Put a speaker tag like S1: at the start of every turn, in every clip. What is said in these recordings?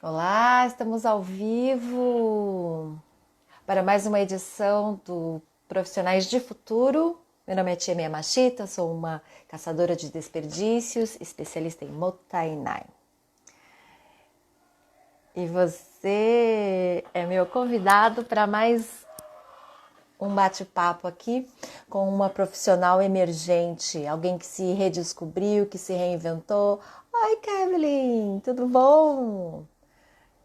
S1: Olá, estamos ao vivo para mais uma edição do Profissionais de Futuro. Meu nome é Tia Miyamashita, sou uma caçadora de desperdícios, especialista em Mottainai. E você é meu convidado para mais um bate-papo aqui com uma profissional emergente, alguém que se redescobriu, que se reinventou. Oi, Kevlin, tudo bom?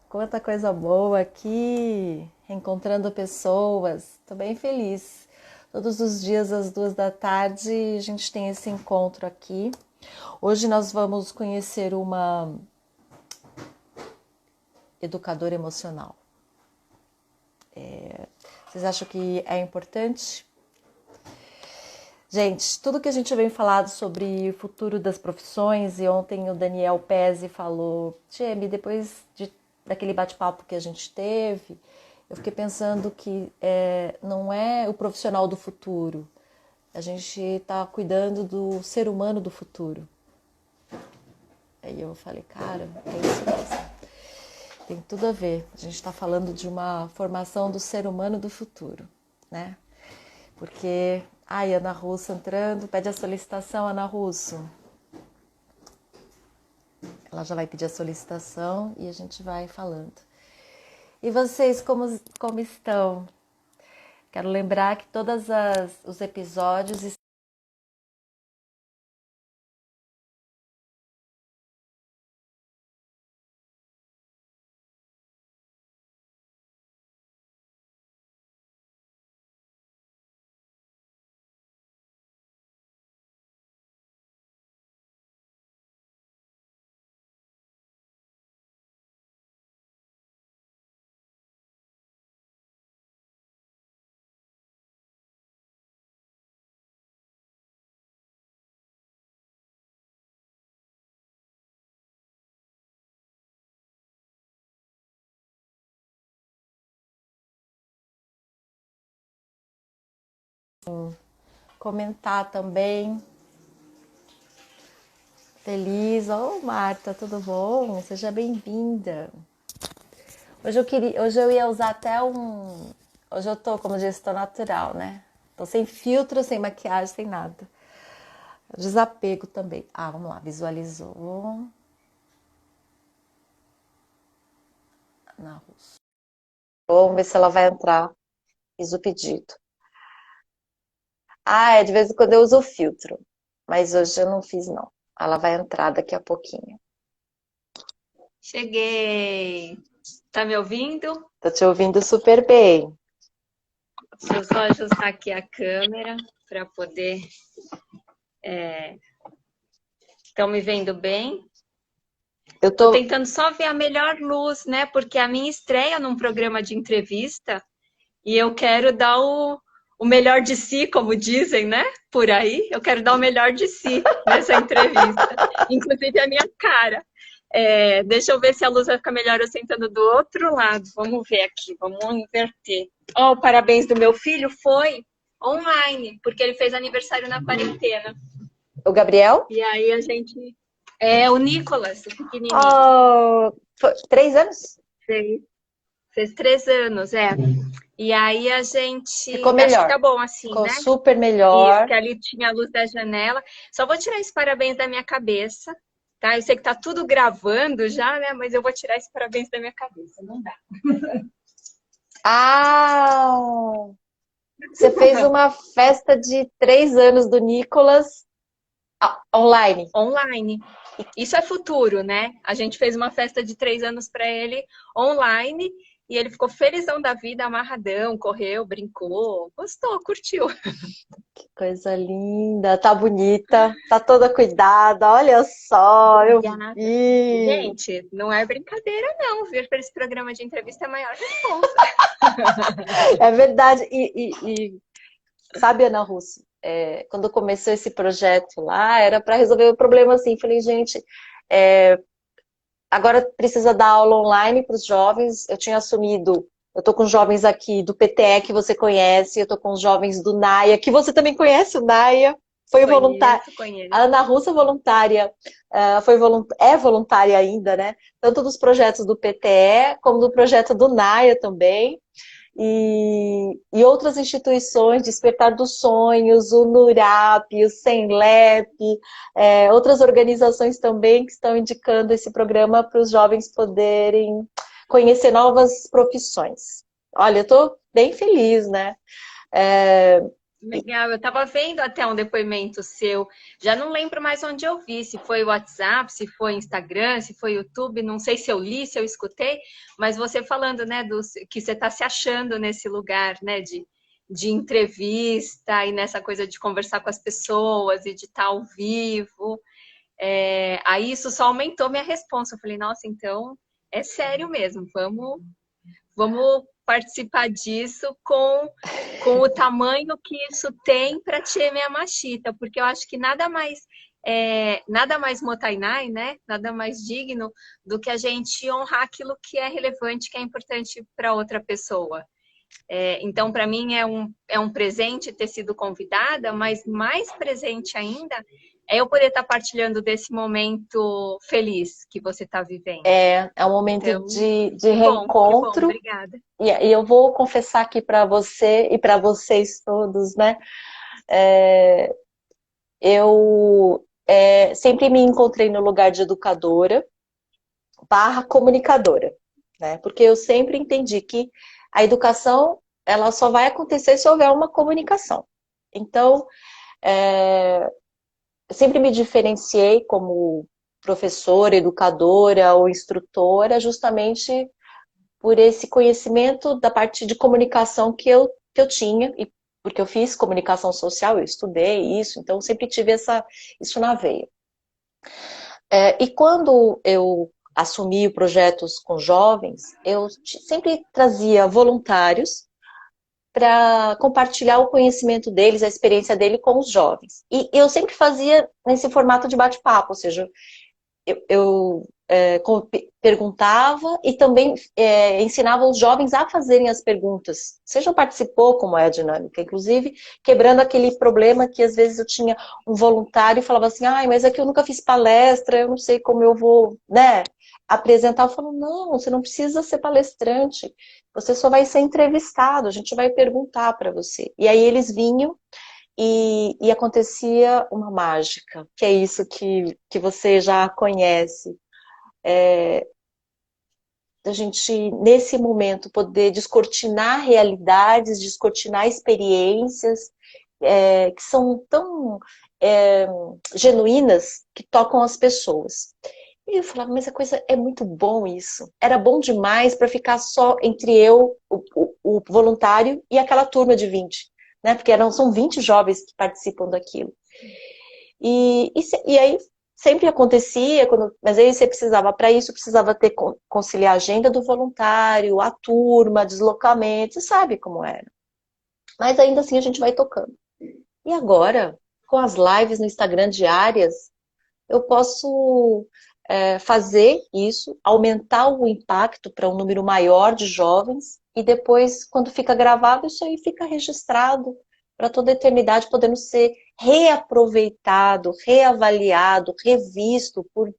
S1: Quanta coisa boa aqui, reencontrando pessoas, estou bem feliz. Todos os dias às 2 da tarde a gente tem esse encontro aqui. Hoje nós vamos conhecer uma educadora emocional. Vocês acham que é importante? Gente, tudo que a gente vem falado sobre o futuro das profissões, e ontem o Daniel Pezzi falou, Jamie, depois daquele bate-papo que a gente teve, eu fiquei pensando que não é o profissional do futuro, a gente está cuidando do ser humano do futuro. Aí eu falei, cara, é isso mesmo. Tem tudo a ver. A gente está falando de uma formação do ser humano do futuro, né? Porque... Ai, Ana Russo entrando, pede a solicitação, Ana Russo. Ela já vai pedir a solicitação e a gente vai falando. E vocês, como estão? Quero lembrar que todos os episódios comentar também. Feliz. Ô, Marta, tudo bom? Seja bem-vinda. Hoje eu ia usar até um... Hoje eu tô, como eu disse, tô natural, né? Tô sem filtro, sem maquiagem, sem nada. Desapego também. Ah, vamos lá, visualizou. Na Russo. Vamos ver se ela vai entrar. Fiz o pedido. Ah, de vez em quando eu uso o filtro. Mas hoje eu não fiz, não. Ela vai entrar daqui a pouquinho.
S2: Cheguei! Tá me ouvindo?
S1: Tô te ouvindo super bem.
S2: Deixa eu só ajustar aqui a câmera para poder. Estão me vendo bem?
S1: Eu
S2: Tô
S1: tô...
S2: tentando só ver a melhor luz, né? Porque é a minha estreia num programa de entrevista e eu quero dar o melhor de si, como dizem, né? Por aí, eu quero dar o melhor de si nessa entrevista, inclusive a minha cara. Deixa eu ver se a luz vai ficar melhor eu sentando do outro lado. Vamos ver aqui, vamos inverter. Ó, o parabéns do meu filho foi online, porque ele fez aniversário na quarentena.
S1: O Gabriel?
S2: E aí a gente... É, o Nicolas, o pequenininho.
S1: Oh, 3 anos?
S2: Fez 3 anos, é. E aí a
S1: Ficou
S2: gente... Acho que
S1: melhor.
S2: tá bom assim,
S1: Ficou
S2: né?
S1: super
S2: Isso,
S1: melhor.
S2: que ali tinha a luz da janela. Só vou tirar esse parabéns da minha cabeça, tá? Eu sei que tá tudo gravando já, né? Mas eu vou tirar esse parabéns da minha cabeça, não dá.
S1: Ah! Você fez uma festa de 3 anos do Nicolas online.
S2: Online. Isso é futuro, né? A gente fez uma festa de 3 anos para ele online e ele ficou felizão da vida, amarradão, correu, brincou, gostou, curtiu.
S1: Que coisa linda, tá bonita, tá toda cuidada, olha só, eu
S2: Obrigada.
S1: vi.
S2: Gente, não é brincadeira, não. Vir para esse programa de entrevista é a maior responsa.
S1: É verdade. Sabe, Ana Russo, quando começou esse projeto lá, era para resolver o problema assim. Falei, gente, agora precisa dar aula online para os jovens. Eu tinha assumido, eu tô com jovens aqui do PTE que você conhece, eu tô com os jovens do NAIA, que você também conhece o NAIA. foi voluntária.
S2: Conheço, conheço.
S1: A Ana Russa voluntária, é voluntária ainda, né? Tanto dos projetos do PTE, como do projeto do NAIA também. E outras instituições, Despertar dos Sonhos, o NURAP, o SEMLEP, outras organizações também que estão indicando esse programa para os jovens poderem conhecer novas profissões. Olha, eu estou bem feliz, né? É,
S2: Legal, eu estava vendo até um depoimento seu, já não lembro mais onde eu vi, se foi WhatsApp, se foi Instagram, se foi YouTube, não sei se eu li, se eu escutei, mas você falando, né, que você está se achando nesse lugar, né, de entrevista e nessa coisa de conversar com as pessoas e de estar ao vivo. Aí isso só aumentou minha resposta. Eu falei, nossa, então é sério mesmo, vamos participar disso com o tamanho que isso tem para Tchê Machita, porque eu acho que nada mais motainai, né? Nada mais digno do que a gente honrar aquilo que é relevante, que é importante para outra pessoa. Então, para mim, é um presente ter sido convidada, mas mais presente ainda é eu poder estar partilhando desse momento feliz que você está vivendo.
S1: é um momento
S2: Então,
S1: de
S2: que bom,
S1: reencontro.
S2: obrigada.
S1: E eu vou confessar aqui para você e para vocês todos, né? É, eu sempre me encontrei no lugar de educadora barra comunicadora, né? Porque eu sempre entendi que a educação ela só vai acontecer se houver uma comunicação. Então, eu sempre me diferenciei como professora, educadora ou instrutora, justamente por esse conhecimento da parte de comunicação que eu tinha, e porque eu fiz comunicação social, eu estudei isso, então sempre tive isso na veia. E quando eu assumi projetos com jovens, eu sempre trazia voluntários para compartilhar o conhecimento deles, a experiência dele com os jovens. E eu sempre fazia nesse formato de bate-papo, ou seja, eu perguntava e também ensinava os jovens a fazerem as perguntas. Você já participou, como é a dinâmica, inclusive quebrando aquele problema que às vezes eu tinha um voluntário e falava assim, ai, mas é que eu nunca fiz palestra, eu não sei como eu vou, né, apresentar. Eu falo, não, você não precisa ser palestrante, você só vai ser entrevistado, a gente vai perguntar para você. E aí eles vinham e acontecia uma mágica, que é isso que você já conhece. A gente, nesse momento, poder descortinar realidades, descortinar experiências que são tão genuínas que tocam as pessoas. E eu falava, mas a coisa é muito bom isso. Era bom demais para ficar só entre eu, o voluntário, e aquela turma de 20, né? Porque são 20 jovens que participam daquilo. E aí sempre acontecia, mas aí você precisava, para isso, precisava conciliar a agenda do voluntário, a turma, deslocamento, você sabe como era. Mas ainda assim a gente vai tocando. E agora, com as lives no Instagram diárias, eu posso fazer isso, aumentar o impacto para um número maior de jovens, e depois, quando fica gravado, isso aí fica registrado para toda a eternidade, podendo ser reaproveitado, reavaliado, revisto por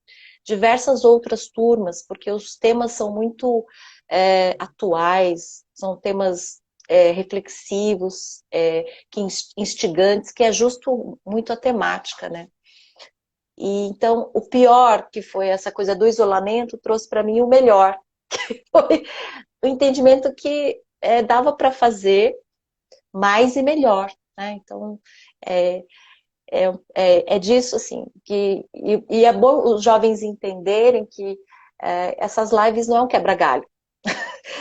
S1: diversas outras turmas, porque os temas são muito atuais, são temas reflexivos, instigantes, que é justo muito a temática, né? E então, o pior, que foi essa coisa do isolamento, trouxe para mim o melhor, que foi o entendimento que dava para fazer mais e melhor, né? Então, é, é disso, assim, e é bom os jovens entenderem que essas lives não é um quebra-galho.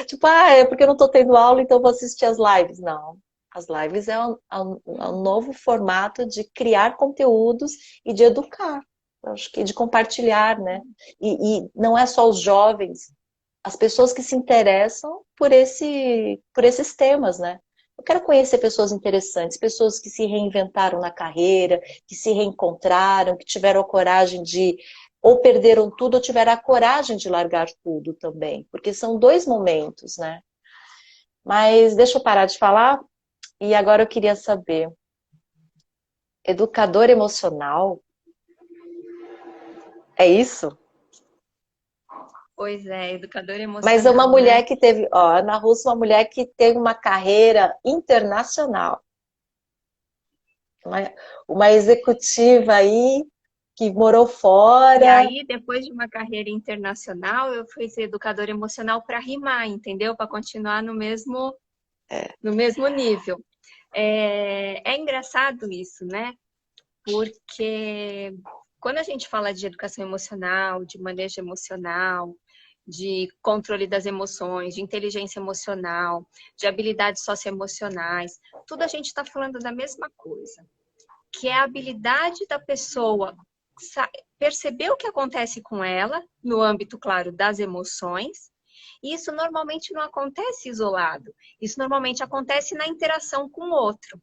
S1: Tipo, é porque eu não estou tendo aula, então eu vou assistir as lives. Não. As lives é um novo formato de criar conteúdos e de educar. Eu acho que de compartilhar, né? E não é só os jovens, as pessoas que se interessam por esses temas, né? Eu quero conhecer pessoas interessantes, pessoas que se reinventaram na carreira, que se reencontraram, que tiveram a coragem de ou perderam tudo ou tiveram a coragem de largar tudo também, porque são dois momentos, né? Mas deixa eu parar de falar e agora eu queria saber, Educador emocional? É isso?
S2: Pois é, educador
S1: Mas é uma
S2: emocional,
S1: mulher
S2: né?
S1: que teve, ó, Ana Russo, uma mulher que tem uma carreira internacional. Uma, uma executiva aí que morou
S2: E
S1: fora.
S2: aí, depois de uma carreira internacional, eu fui ser educadora emocional para rimar, entendeu? Para continuar no mesmo nível. É engraçado isso, né? Porque quando a gente fala de educação emocional, de manejo emocional, de controle das emoções, de inteligência emocional, de habilidades socioemocionais, tudo a gente está falando da mesma coisa, que é a habilidade da pessoa perceber o que acontece com ela, no âmbito, claro, das emoções, e isso normalmente não acontece isolado, isso normalmente acontece na interação com o outro.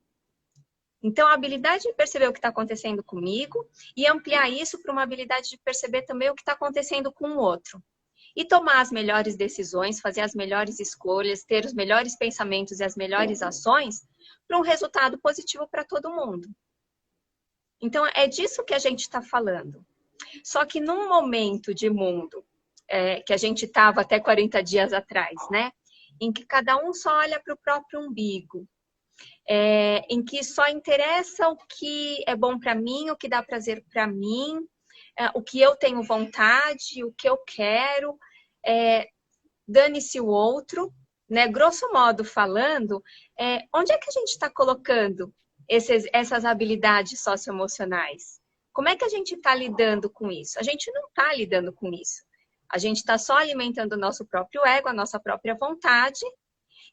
S2: Então, a habilidade de perceber o que está acontecendo comigo e ampliar isso para uma habilidade de perceber também o que está acontecendo com o outro. E tomar as melhores decisões, fazer as melhores escolhas, ter os melhores pensamentos e as melhores ações para um resultado positivo para todo mundo. Então, é disso que a gente está falando. Só que num momento de mundo que a gente estava até 40 dias atrás, né? Em que cada um só olha para o próprio umbigo, em que só interessa o que é bom para mim, o que dá prazer para mim, o que eu tenho vontade, o que eu quero, dane-se o outro, né? Grosso modo falando, onde é que a gente está colocando essas habilidades socioemocionais? Como é que a gente está lidando com isso? A gente não está lidando com isso. A gente está só alimentando o nosso próprio ego, a nossa própria vontade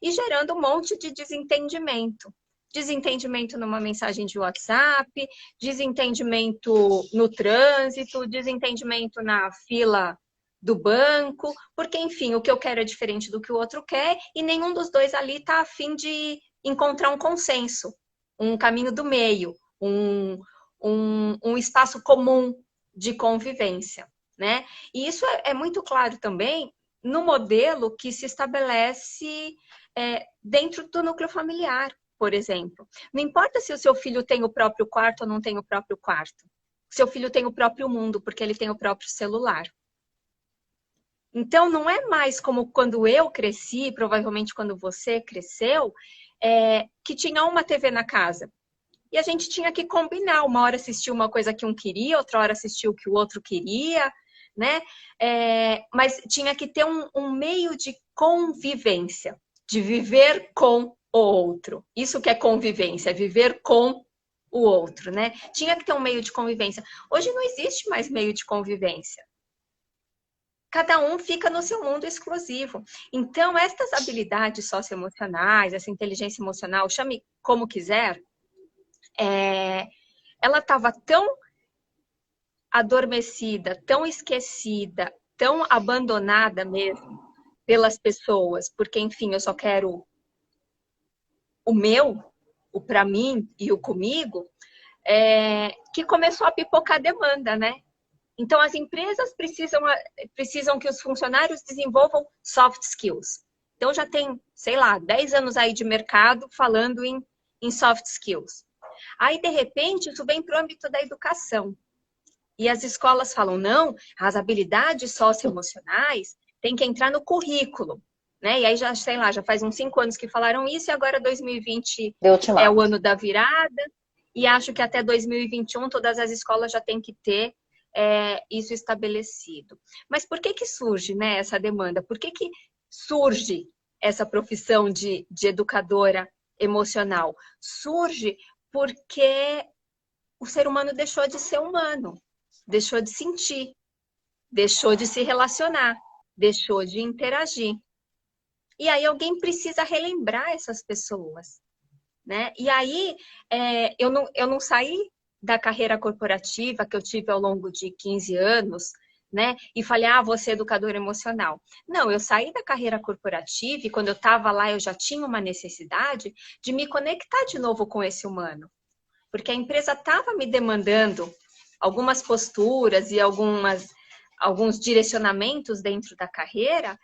S2: e gerando um monte de desentendimento. Desentendimento numa mensagem de WhatsApp, desentendimento no trânsito, desentendimento na fila do banco, porque, enfim, o que eu quero é diferente do que o outro quer e nenhum dos dois ali está a fim de encontrar um consenso, um caminho do meio, um espaço comum de convivência, né? E isso é muito claro também no modelo que se estabelece dentro do núcleo familiar, por exemplo. Não importa se o seu filho tem o próprio quarto ou não tem o próprio quarto. Seu filho tem o próprio mundo, porque ele tem o próprio celular. Então, não é mais como quando eu cresci, provavelmente quando você cresceu, que tinha uma TV na casa. E a gente tinha que combinar. Uma hora assistir uma coisa que um queria, outra hora assistir o que o outro queria, né? Mas tinha que ter um meio de convivência, de viver com o outro. Isso que é convivência, é viver com o outro, né? Tinha que ter um meio de convivência. Hoje não existe mais meio de convivência. Cada um fica no seu mundo exclusivo. Então, estas habilidades socioemocionais, essa inteligência emocional, chame como quiser, ela estava tão adormecida, tão esquecida, tão abandonada mesmo pelas pessoas, porque, enfim, eu só quero o meu, o para mim e o comigo, que começou a pipocar demanda, né? Então, as empresas precisam que os funcionários desenvolvam soft skills. Então, já tem, sei lá, 10 anos aí de mercado falando em soft skills. Aí, de repente, isso vem para o âmbito da educação. E as escolas falam, não, as habilidades socioemocionais têm que entrar no currículo. Né? E aí, já, sei lá, já faz uns 5 anos que falaram isso, e agora 2020
S1: Deu
S2: é o
S1: ultimato.
S2: ano da virada. E acho que até 2021 todas as escolas já têm que ter isso estabelecido. Mas por que surge, né, essa demanda? Por que surge essa profissão de educadora emocional? Surge porque o ser humano deixou de ser humano, deixou de sentir, deixou de se relacionar, deixou de interagir. E aí alguém precisa relembrar essas pessoas, né? E aí eu não saí da carreira corporativa que eu tive ao longo de 15 anos, né? E falei, vou ser educadora emocional. Não, eu saí da carreira corporativa e quando eu estava lá eu já tinha uma necessidade de me conectar de novo com esse humano. Porque a empresa estava me demandando algumas posturas e alguns direcionamentos dentro da carreira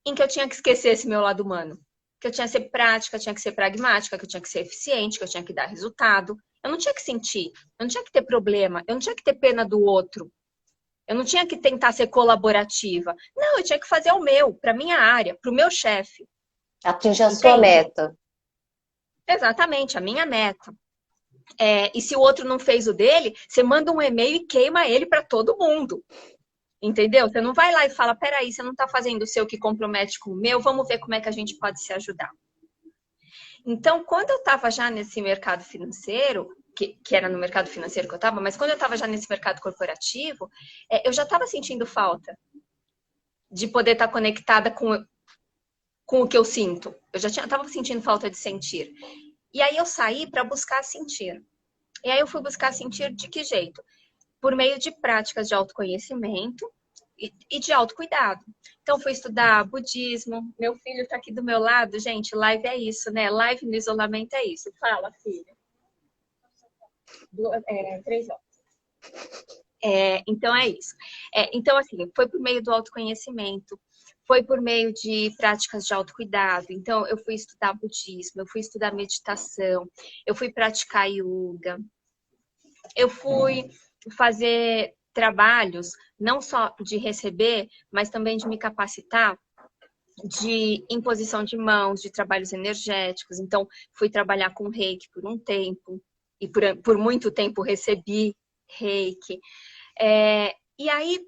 S2: em que eu tinha que esquecer esse meu lado humano. Que eu tinha que ser prática, tinha que ser pragmática, que eu tinha que ser eficiente, que eu tinha que dar resultado. Eu não tinha que sentir, eu não tinha que ter problema, eu não tinha que ter pena do outro. Eu não tinha que tentar ser colaborativa. Não, eu tinha que fazer o meu, para minha área, para o meu chefe.
S1: Atingir a sua
S2: Entende?
S1: meta.
S2: Exatamente, a minha meta. E se o outro não fez o dele, você manda um e-mail e queima ele para todo mundo. Entendeu? Você não vai lá e fala, peraí, você não está fazendo o seu que compromete com o meu, vamos ver como é que a gente pode se ajudar. Então, quando eu estava já nesse mercado financeiro, que era no mercado financeiro que eu estava, mas quando eu estava já nesse mercado corporativo, eu já estava sentindo falta de poder estar conectada com o que eu sinto. Eu já estava sentindo falta de sentir. E aí eu saí para buscar sentir. E aí eu fui buscar sentir de que jeito? Por meio de práticas de autoconhecimento e de autocuidado. Então, fui estudar budismo. Meu filho está aqui do meu lado. Gente, live é isso, né? Live no isolamento é isso. Fala, filho. 3 horas. Então, é isso. Então, assim, foi por meio do autoconhecimento, foi por meio de práticas de autocuidado. Então, eu fui estudar budismo, eu fui estudar meditação, eu fui praticar yoga, eu fui fazer trabalhos, não só de receber, mas também de me capacitar de imposição de mãos, de trabalhos energéticos. Então, fui trabalhar com reiki por um tempo, e por muito tempo recebi reiki. E aí,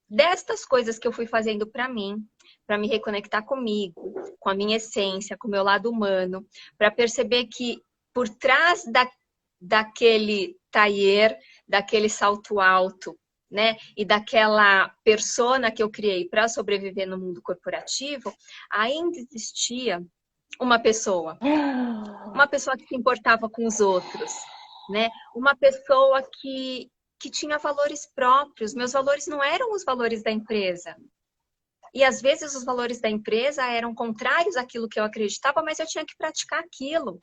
S2: destas coisas que eu fui fazendo para mim, para me reconectar comigo, com a minha essência, com o meu lado humano, para perceber que por trás daquele tailleur, daquele salto alto, né, e daquela persona que eu criei para sobreviver no mundo corporativo, ainda existia uma pessoa que se importava com os outros, né? Uma pessoa que tinha valores próprios. Meus valores não eram os valores da empresa. E às vezes os valores da empresa eram contrários àquilo que eu acreditava, mas eu tinha que praticar aquilo,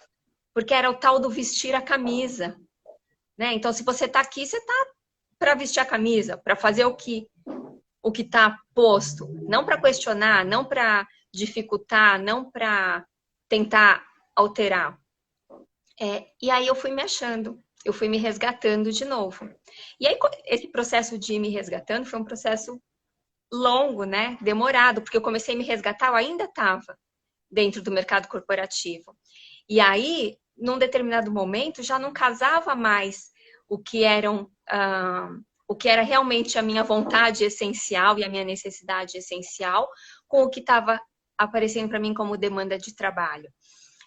S2: porque era o tal do vestir a camisa, né? Então, se você está aqui, você está para vestir a camisa, para fazer o que está posto, não para questionar, não para dificultar, não para tentar alterar. E aí eu fui me achando, eu fui me resgatando de novo. E aí esse processo de ir me resgatando foi um processo longo, né? Demorado, porque eu comecei a me resgatar, eu ainda estava dentro do mercado corporativo. E aí, num determinado momento, já não casava mais o que o que era realmente a minha vontade essencial e a minha necessidade essencial com o que estava aparecendo para mim como demanda de trabalho.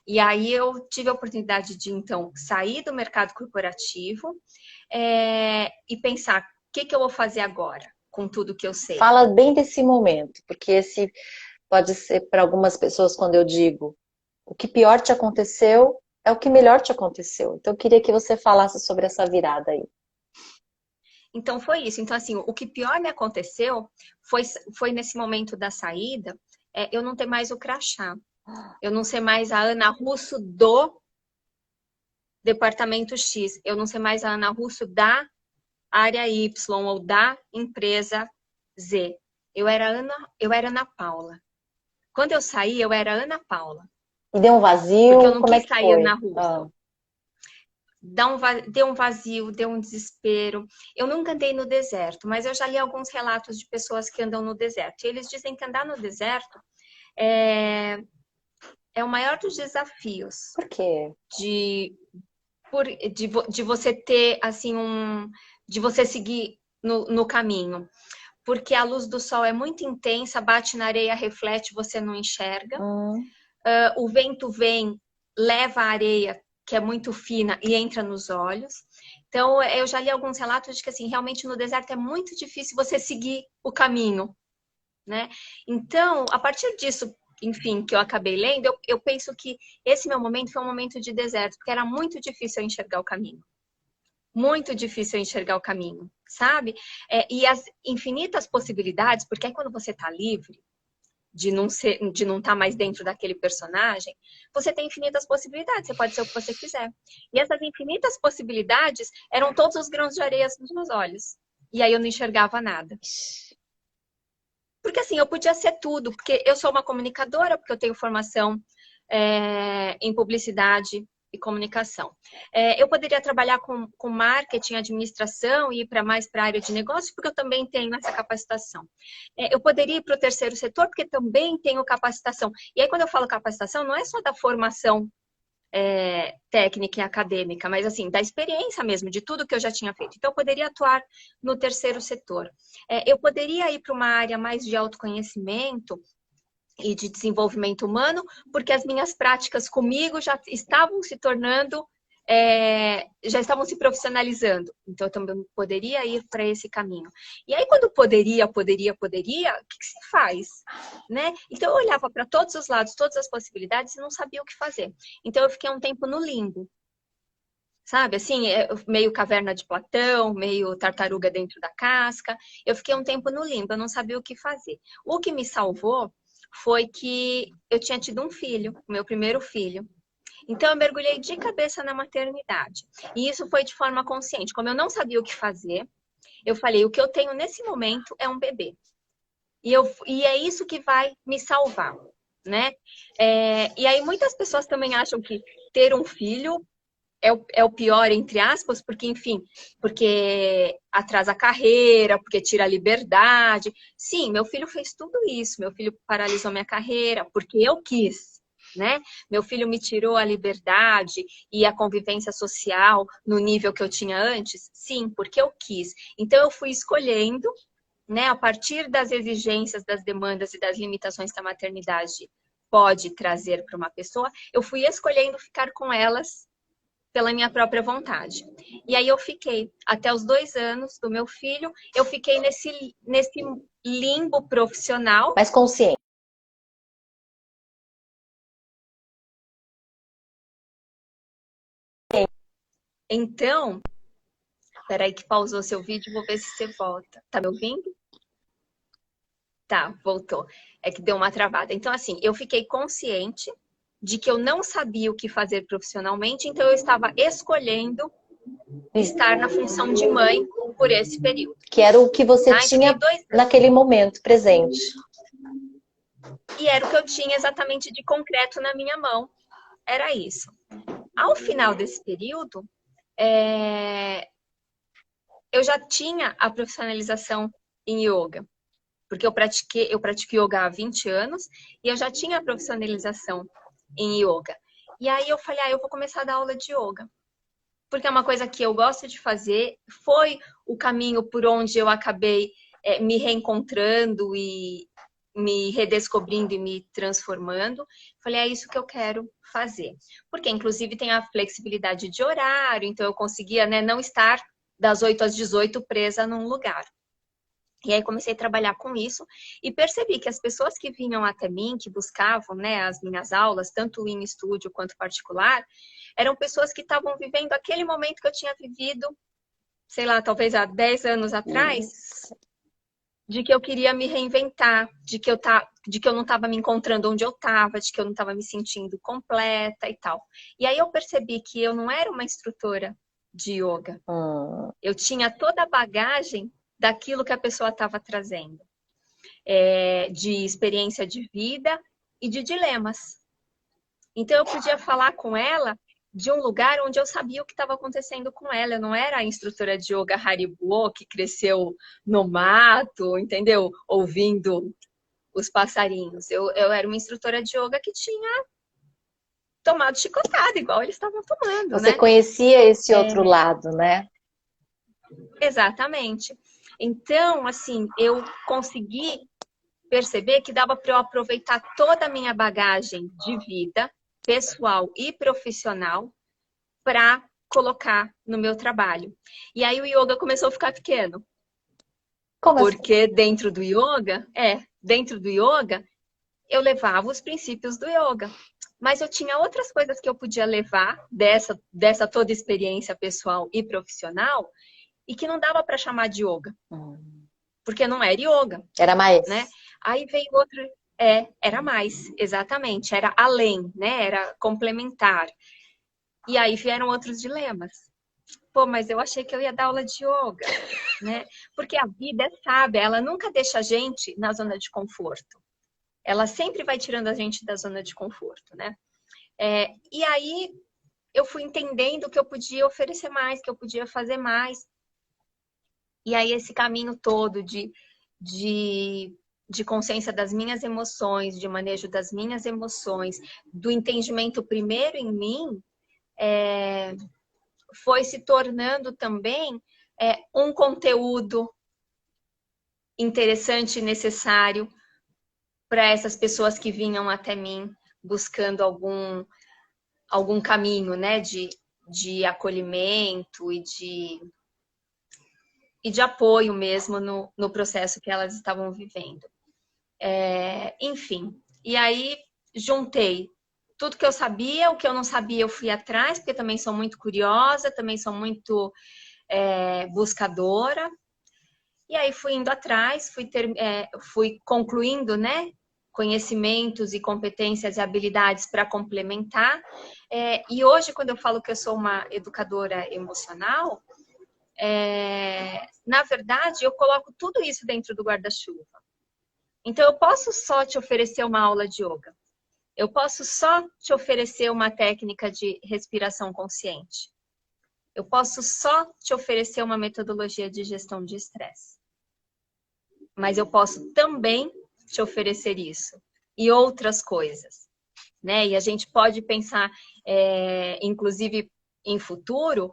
S2: E aí eu tive a oportunidade de, então, sair do mercado corporativo e pensar, o que eu vou fazer agora com tudo que eu sei?
S1: Fala bem desse momento, porque esse pode ser para algumas pessoas quando eu digo o que pior te aconteceu é o que melhor te aconteceu. Então eu queria que você falasse sobre essa virada aí.
S2: Então foi isso. Então, assim, o que pior me aconteceu foi nesse momento da saída, eu não ter mais o crachá. Eu não ser mais a Ana Russo do departamento X. Eu não ser mais a Ana Russo da área Y ou da empresa Z. Eu era Ana Paula. Quando eu saí, eu era Ana Paula.
S1: E deu um
S2: Porque eu
S1: vazio?
S2: não
S1: Como é
S2: quis
S1: que
S2: sair
S1: foi?
S2: Ana Russo. Deu um vazio, deu um desespero. Eu nunca andei no deserto, mas eu já li alguns relatos de pessoas que andam no deserto. E eles dizem que andar no deserto é o maior dos desafios.
S1: Por quê?
S2: De você ter, assim, de você seguir no caminho. Porque a luz do sol é muito intensa, bate na areia, reflete, você não enxerga. O vento vem, leva a areia, que é muito fina, e entra nos olhos. Então, eu já li alguns relatos de que, assim, realmente no deserto é muito difícil você seguir o caminho, né? Então, a partir disso, enfim, que eu acabei lendo, eu penso que esse meu momento foi um momento de deserto, porque era muito difícil eu enxergar o caminho. Muito difícil eu enxergar o caminho, sabe? E as infinitas possibilidades, porque aí quando você tá livre, de não estar mais dentro daquele personagem, você tem infinitas possibilidades, você pode ser o que você quiser. E essas infinitas possibilidades eram todos os grãos de areia nos meus olhos. E aí eu não enxergava nada. Porque assim, eu podia ser tudo, porque eu sou uma comunicadora, porque eu tenho formação em publicidade, e comunicação. Eu poderia trabalhar com marketing, administração e ir mais para a área de negócio, porque eu também tenho essa capacitação. Eu poderia ir para o terceiro setor, porque também tenho capacitação. E aí, quando eu falo capacitação, não é só da formação técnica e acadêmica, mas assim, da experiência mesmo, de tudo que eu já tinha feito. Então, eu poderia atuar no terceiro setor. Eu poderia ir para uma área mais de autoconhecimento e de desenvolvimento humano, porque as minhas práticas comigo já estavam se tornando, já estavam se profissionalizando. Então, eu também poderia ir para esse caminho. E aí, quando poderia, o que se faz? Né? Então, eu olhava para todos os lados, todas as possibilidades e não sabia o que fazer. Então, eu fiquei um tempo no limbo. Sabe, assim, meio caverna de Platão, meio tartaruga dentro da casca. Eu fiquei um tempo no limbo, eu não sabia o que fazer. O que me salvou foi que eu tinha tido um filho, o meu primeiro filho. Então, eu mergulhei de cabeça na maternidade. E isso foi de forma consciente. Como eu não sabia o que fazer, eu falei, o que eu tenho nesse momento é um bebê. E é isso que vai me salvar, né? E aí, muitas pessoas também acham que ter um filho é o pior, entre aspas, porque, enfim, porque atrasa a carreira, porque tira a liberdade. Sim, meu filho fez tudo isso. Meu filho paralisou minha carreira porque eu quis, né? Meu filho me tirou a liberdade e a convivência social no nível que eu tinha antes. Sim, porque eu quis. Então, eu fui escolhendo, né, a partir das exigências, das demandas e das limitações que a maternidade pode trazer para uma pessoa, eu fui escolhendo ficar com elas pela minha própria vontade. E aí eu fiquei, até os 2 anos do meu filho, eu fiquei nesse limbo profissional.
S1: Mais consciente.
S2: Então, peraí que pausou seu vídeo, vou ver se você volta. Tá me ouvindo? Tá, voltou. É que deu uma travada. Então, assim, eu fiquei consciente de que eu não sabia o que fazer profissionalmente, então eu estava escolhendo estar na função de mãe por esse período.
S1: Que era o que você tinha naquele momento presente.
S2: E era o que eu tinha exatamente de concreto na minha mão. Era isso. Ao final desse período, eu já tinha a profissionalização em yoga. Porque eu pratico yoga há 20 anos e eu já tinha a profissionalização em yoga. E aí eu falei, eu vou começar a dar aula de yoga. Porque é uma coisa que eu gosto de fazer. Foi o caminho por onde eu acabei me reencontrando e me redescobrindo e me transformando. Falei, é isso que eu quero fazer. Porque, inclusive, tem a flexibilidade de horário, então eu conseguia, né, não estar das 8 às 18 presa num lugar. E aí comecei a trabalhar com isso e percebi que as pessoas que vinham até mim, que buscavam, né, as minhas aulas, tanto em estúdio quanto particular, eram pessoas que estavam vivendo aquele momento que eu tinha vivido, sei lá, talvez há 10 anos atrás, de que eu queria me reinventar, de que eu não estava me encontrando onde eu estava, de que eu não estava me sentindo completa e tal. E aí eu percebi que eu não era uma instrutora de yoga. Eu tinha toda a bagagem daquilo que a pessoa estava trazendo, de experiência de vida e de dilemas. Então, eu podia falar com ela de um lugar onde eu sabia o que estava acontecendo com ela. Eu não era a instrutora de yoga Haribo, que cresceu no mato, entendeu? Ouvindo os passarinhos. Eu era uma instrutora de yoga que tinha tomado chicotada, igual eles estavam tomando,
S1: Você
S2: né?
S1: conhecia esse outro lado, né?
S2: Exatamente. Então, assim, eu consegui perceber que dava para eu aproveitar toda a minha bagagem de vida, pessoal e profissional, para colocar no meu trabalho. E aí o yoga começou a ficar pequeno.
S1: Como assim?
S2: Porque dentro do yoga, eu levava os princípios do yoga. Mas eu tinha outras coisas que eu podia levar dessa toda experiência pessoal e profissional e que não dava para chamar de yoga. Porque não era yoga.
S1: Era mais.
S2: Né? Aí veio outro... era mais, exatamente. Era além, né? Era complementar. E aí vieram outros dilemas. Pô, mas eu achei que eu ia dar aula de yoga, né? Porque a vida é sábia, ela nunca deixa a gente na zona de conforto. Ela sempre vai tirando a gente da zona de conforto, né? E aí eu fui entendendo que eu podia oferecer mais, que eu podia fazer mais. E aí esse caminho todo de, de consciência das minhas emoções, de manejo das minhas emoções, do entendimento primeiro em mim, foi se tornando também um conteúdo interessante e necessário para essas pessoas que vinham até mim buscando algum caminho, né, de acolhimento e de apoio mesmo no processo que elas estavam vivendo. Enfim, e aí juntei tudo que eu sabia, o que eu não sabia eu fui atrás, porque também sou muito curiosa, também sou muito buscadora. E aí fui indo atrás, fui concluindo, né, conhecimentos e competências e habilidades para complementar. E hoje, quando eu falo que eu sou uma educadora emocional, na verdade, eu coloco tudo isso dentro do guarda-chuva. Então, eu posso só te oferecer uma aula de yoga. Eu posso só te oferecer uma técnica de respiração consciente. Eu posso só te oferecer uma metodologia de gestão de estresse. Mas eu posso também te oferecer isso e outras coisas, né? E a gente pode pensar, inclusive, em futuro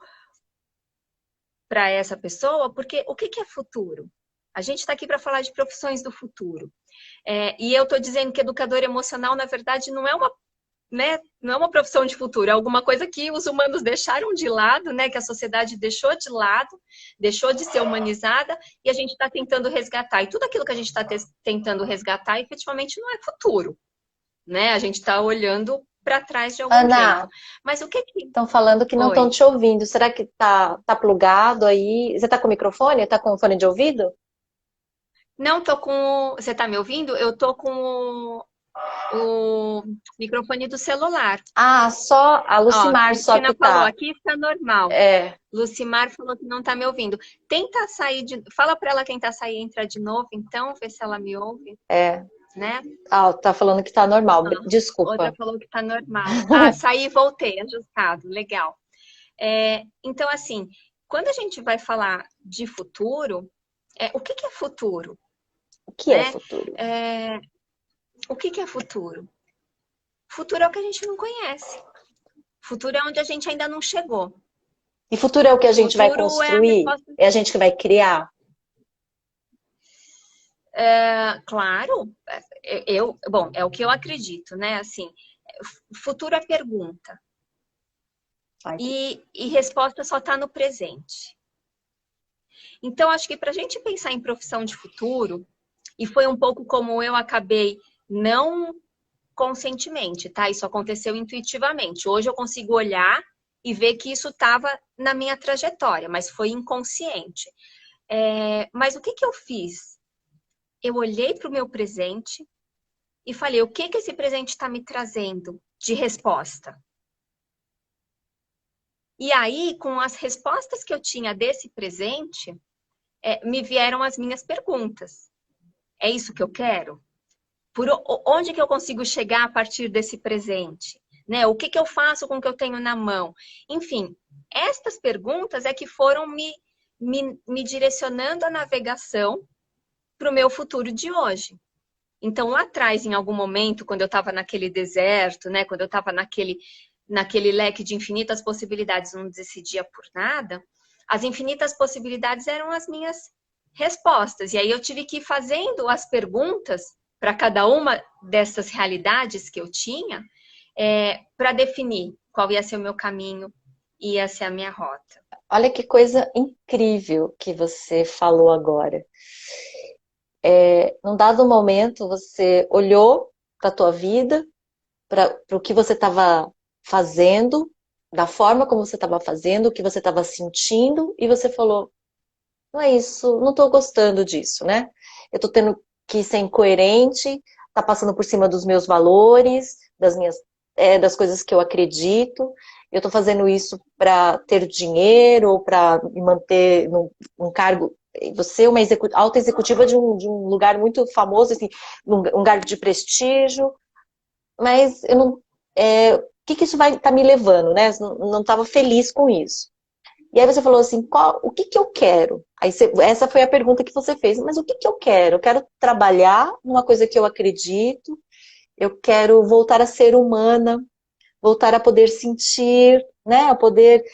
S2: para essa pessoa, porque o que é futuro? A gente está aqui para falar de profissões do futuro. E eu estou dizendo que educador emocional, na verdade, não é uma, né, não é uma profissão de futuro, é alguma coisa que os humanos deixaram de lado, né, que a sociedade deixou de lado, deixou de ser humanizada, e a gente está tentando resgatar. E tudo aquilo que a gente está tentando resgatar, efetivamente, não é futuro, né? A gente está olhando para trás de algum jeito.
S1: Ana,
S2: Mas o que que...
S1: estão falando que não estão
S2: Oi.
S1: te ouvindo. Será que tá plugado aí? Você tá com o microfone? Tá com fone de ouvido?
S2: Não tô com... Você tá me ouvindo? Eu tô com o microfone do celular.
S1: Ah, só a
S2: Ó,
S1: Lucimar só que
S2: Cristina falou,
S1: tá.
S2: aqui está normal.
S1: É,
S2: Lucimar falou que não está me ouvindo. Tenta sair de... Fala para ela tentar sair e entrar de novo, então, ver se ela me ouve,
S1: é.
S2: né?
S1: Ah, tá falando que tá normal.
S2: Ah, outra
S1: Desculpa.
S2: falou que está normal. Ah, saí e voltei, ajustado, legal. Então, assim, quando a gente vai falar de futuro, o que é futuro,
S1: O que é
S2: né?
S1: futuro?
S2: O que é futuro? Futuro é o que a gente não conhece. Futuro é onde a gente ainda não chegou.
S1: E futuro é o que a gente vai
S2: Futuro é a
S1: construir?
S2: resposta.
S1: É a gente que vai criar?
S2: Claro, bom, é o que eu acredito, né? Assim, futuro é pergunta
S1: Ai,
S2: e resposta só está no presente. Então, acho que para a gente pensar em profissão de futuro, e foi um pouco como eu acabei não conscientemente, tá? Isso aconteceu intuitivamente. Hoje eu consigo olhar e ver que isso estava na minha trajetória, mas foi inconsciente. Mas o que eu fiz? Eu olhei para o meu presente e falei, o que esse presente está me trazendo de resposta? E aí, com as respostas que eu tinha desse presente, me vieram as minhas perguntas. É isso que eu quero? Por onde que eu consigo chegar a partir desse presente? Né? O que eu faço com o que eu tenho na mão? Enfim, estas perguntas é que foram me direcionando a navegação para o meu futuro de hoje. Então, lá atrás, em algum momento, quando eu estava naquele deserto, né? Quando eu estava naquele leque de infinitas possibilidades, não decidia por nada, as infinitas possibilidades eram as minhas respostas. E aí eu tive que ir fazendo as perguntas para cada uma dessas realidades que eu tinha, para definir qual ia ser o meu caminho, ia ser a minha rota.
S1: olha que coisa incrível que você falou agora. Num dado momento, você olhou para a tua vida, para o que você estava fazendo, da forma como você estava fazendo, o que você estava sentindo, e você falou: não é isso, não estou gostando disso, né? Eu estou tendo que ser incoerente, tá passando por cima dos meus valores, das coisas que eu acredito. Eu estou fazendo isso para ter dinheiro ou para me manter num cargo. Você é uma alta executiva de um lugar muito famoso, assim, um cargo de prestígio, mas eu não.
S3: que isso vai estar me levando, né? Não estava feliz com isso. E aí você falou assim, o que que eu quero? Aí essa foi a pergunta que você fez, mas o que que eu quero? Eu quero trabalhar numa coisa que eu acredito, eu quero voltar a ser humana, voltar a poder sentir, né? A poder,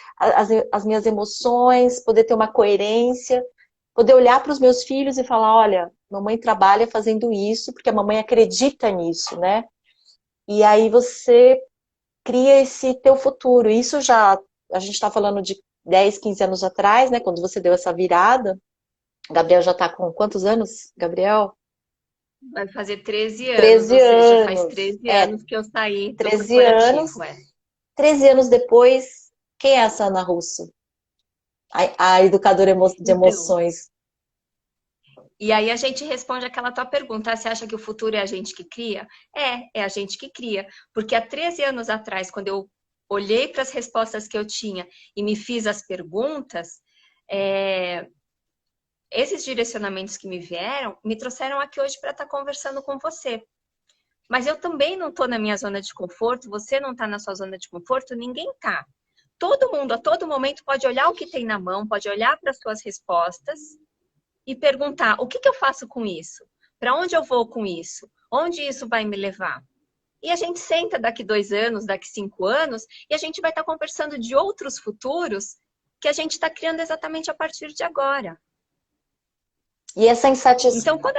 S3: as minhas emoções, poder ter uma coerência, poder olhar para os meus filhos e falar, olha, mamãe trabalha fazendo isso, porque a mamãe acredita nisso, né? E aí você cria esse teu futuro. Isso já, a gente está falando de 10, 15 anos atrás, né? Quando você deu essa virada. Gabriel já está com quantos anos, Gabriel?
S2: Vai fazer 13 anos, ou
S3: 13
S2: seja, faz
S3: anos.
S2: 13 anos que eu saí do
S3: 13 anos.
S2: corporativo, é.
S3: 13 anos depois, quem é essa Ana Russo? A educadora de
S2: Então,
S3: emoções.
S2: e aí a gente responde aquela tua pergunta, você acha que o futuro é a gente que cria? É a gente que cria, porque há 13 anos atrás, quando eu olhei para as respostas que eu tinha e me fiz as perguntas, esses direcionamentos que me vieram me trouxeram aqui hoje para estar conversando com você. Mas eu também não estou na minha zona de conforto, você não está na sua zona de conforto, ninguém está. Todo mundo, a todo momento, pode olhar o que tem na mão, pode olhar para as suas respostas e perguntar: o que que eu faço com isso? Para onde eu vou com isso? Onde isso vai me levar? E a gente senta daqui 2 anos, daqui 5 anos, e a gente vai estar conversando de outros futuros que a gente está criando exatamente a partir de agora.
S3: E essa insatisfação.
S2: Então, quando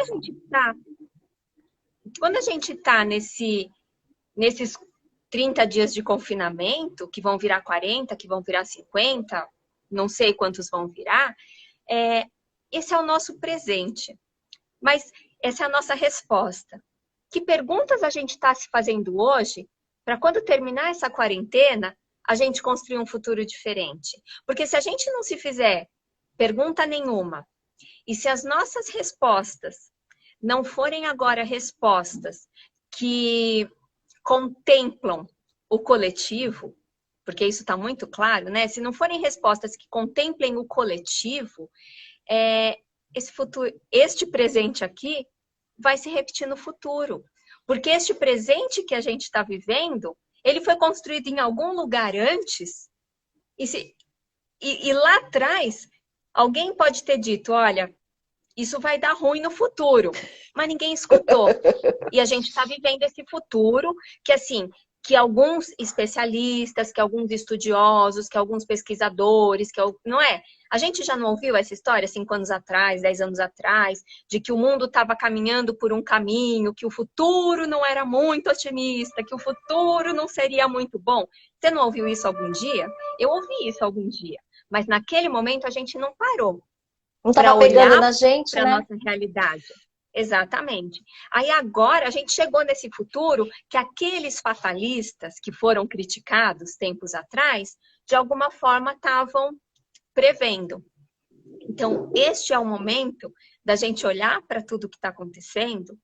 S2: a gente tá nesses 30 dias de confinamento, que vão virar 40, que vão virar 50, não sei quantos vão virar, esse é o nosso presente. Mas essa é a nossa resposta. Que perguntas a gente está se fazendo hoje para quando terminar essa quarentena, a gente construir um futuro diferente? Porque se a gente não se fizer pergunta nenhuma, e se as nossas respostas não forem agora respostas que contemplam o coletivo, porque isso está muito claro, né? Se não forem respostas que contemplem o coletivo, esse futuro, este presente aqui vai se repetir no futuro. Porque este presente que a gente está vivendo, ele foi construído em algum lugar antes, e lá atrás, alguém pode ter dito, olha, isso vai dar ruim no futuro, mas ninguém escutou. E a gente está vivendo esse futuro que, assim, que alguns especialistas, que alguns estudiosos, que alguns pesquisadores, não é? A gente já não ouviu essa história 5 anos atrás, 10 anos atrás, de que o mundo estava caminhando por um caminho, que o futuro não era muito otimista, que o futuro não seria muito bom. Você não ouviu isso algum dia? Eu ouvi isso algum dia. Mas naquele momento a gente não parou
S3: Não
S2: para
S3: estava pegando
S2: olhar
S3: na gente,
S2: para a
S3: né?
S2: nossa realidade. Exatamente. Aí agora a gente chegou nesse futuro que aqueles fatalistas que foram criticados tempos atrás, de alguma forma estavam prevendo. Então, este é o momento da gente olhar para tudo que está acontecendo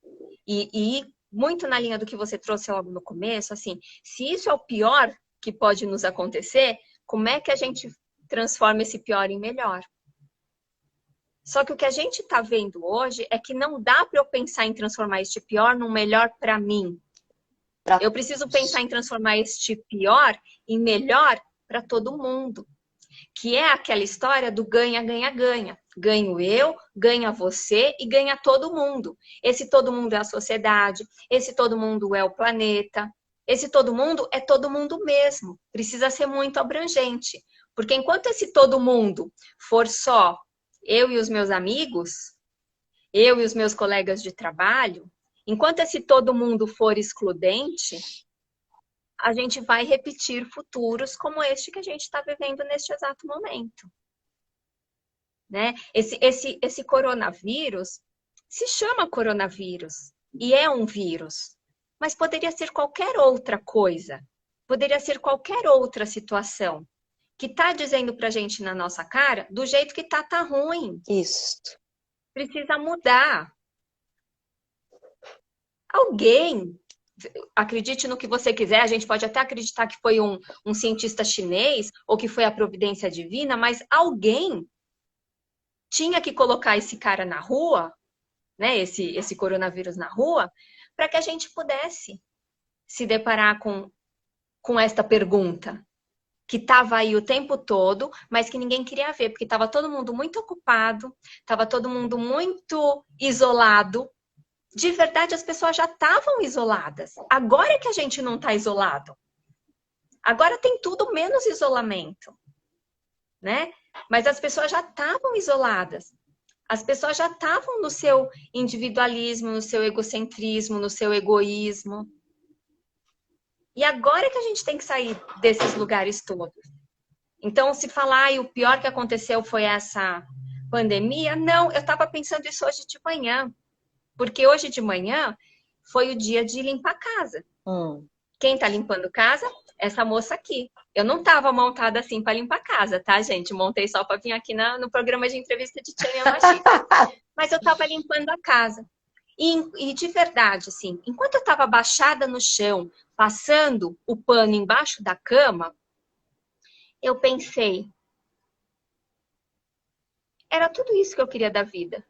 S2: e ir muito na linha do que você trouxe logo no começo, assim, se isso é o pior que pode nos acontecer, como é que a gente transforma esse pior em melhor? Só que o que a gente está vendo hoje é que não dá para eu pensar em transformar este pior num melhor para mim. Eu preciso pensar em transformar este pior em melhor para todo mundo. Que é aquela história do ganha, ganha, ganha. Ganho eu, ganha você e ganha todo mundo. Esse todo mundo é a sociedade, esse todo mundo é o planeta, esse todo mundo é todo mundo mesmo. Precisa ser muito abrangente. Porque enquanto esse todo mundo for só eu e os meus amigos, eu e os meus colegas de trabalho, enquanto esse todo mundo for excludente, a gente vai repetir futuros como este que a gente está vivendo neste exato momento. Né? Esse coronavírus se chama coronavírus e é um vírus, mas poderia ser qualquer outra coisa, poderia ser qualquer outra situação que está dizendo para a gente na nossa cara, do jeito que tá ruim.
S3: Isso.
S2: Precisa mudar. Alguém, acredite no que você quiser, a gente pode até acreditar que foi um cientista chinês ou que foi a providência divina, mas alguém tinha que colocar esse cara na rua, né, esse coronavírus na rua, para que a gente pudesse se deparar com com esta pergunta, que estava aí o tempo todo, mas que ninguém queria ver, porque estava todo mundo muito ocupado, estava todo mundo muito isolado. De verdade, as pessoas já estavam isoladas. Agora é que a gente não está isolado. Agora tem tudo menos isolamento, né? Mas as pessoas já estavam isoladas. As pessoas já estavam no seu individualismo, no seu egocentrismo, no seu egoísmo. E agora é que a gente tem que sair desses lugares todos. Então, se falar, o pior que aconteceu foi essa pandemia, não, eu estava pensando isso hoje de manhã. Porque hoje de manhã foi o dia de limpar a casa. Quem tá limpando casa? Essa moça aqui. Eu não tava montada assim para limpar a casa, tá, gente? Montei só para vir aqui no programa de entrevista de Tia Yamashi. Mas eu tava limpando a casa. E de verdade, assim, enquanto eu tava abaixada no chão, passando o pano embaixo da cama, eu pensei, era tudo isso que eu queria da vida.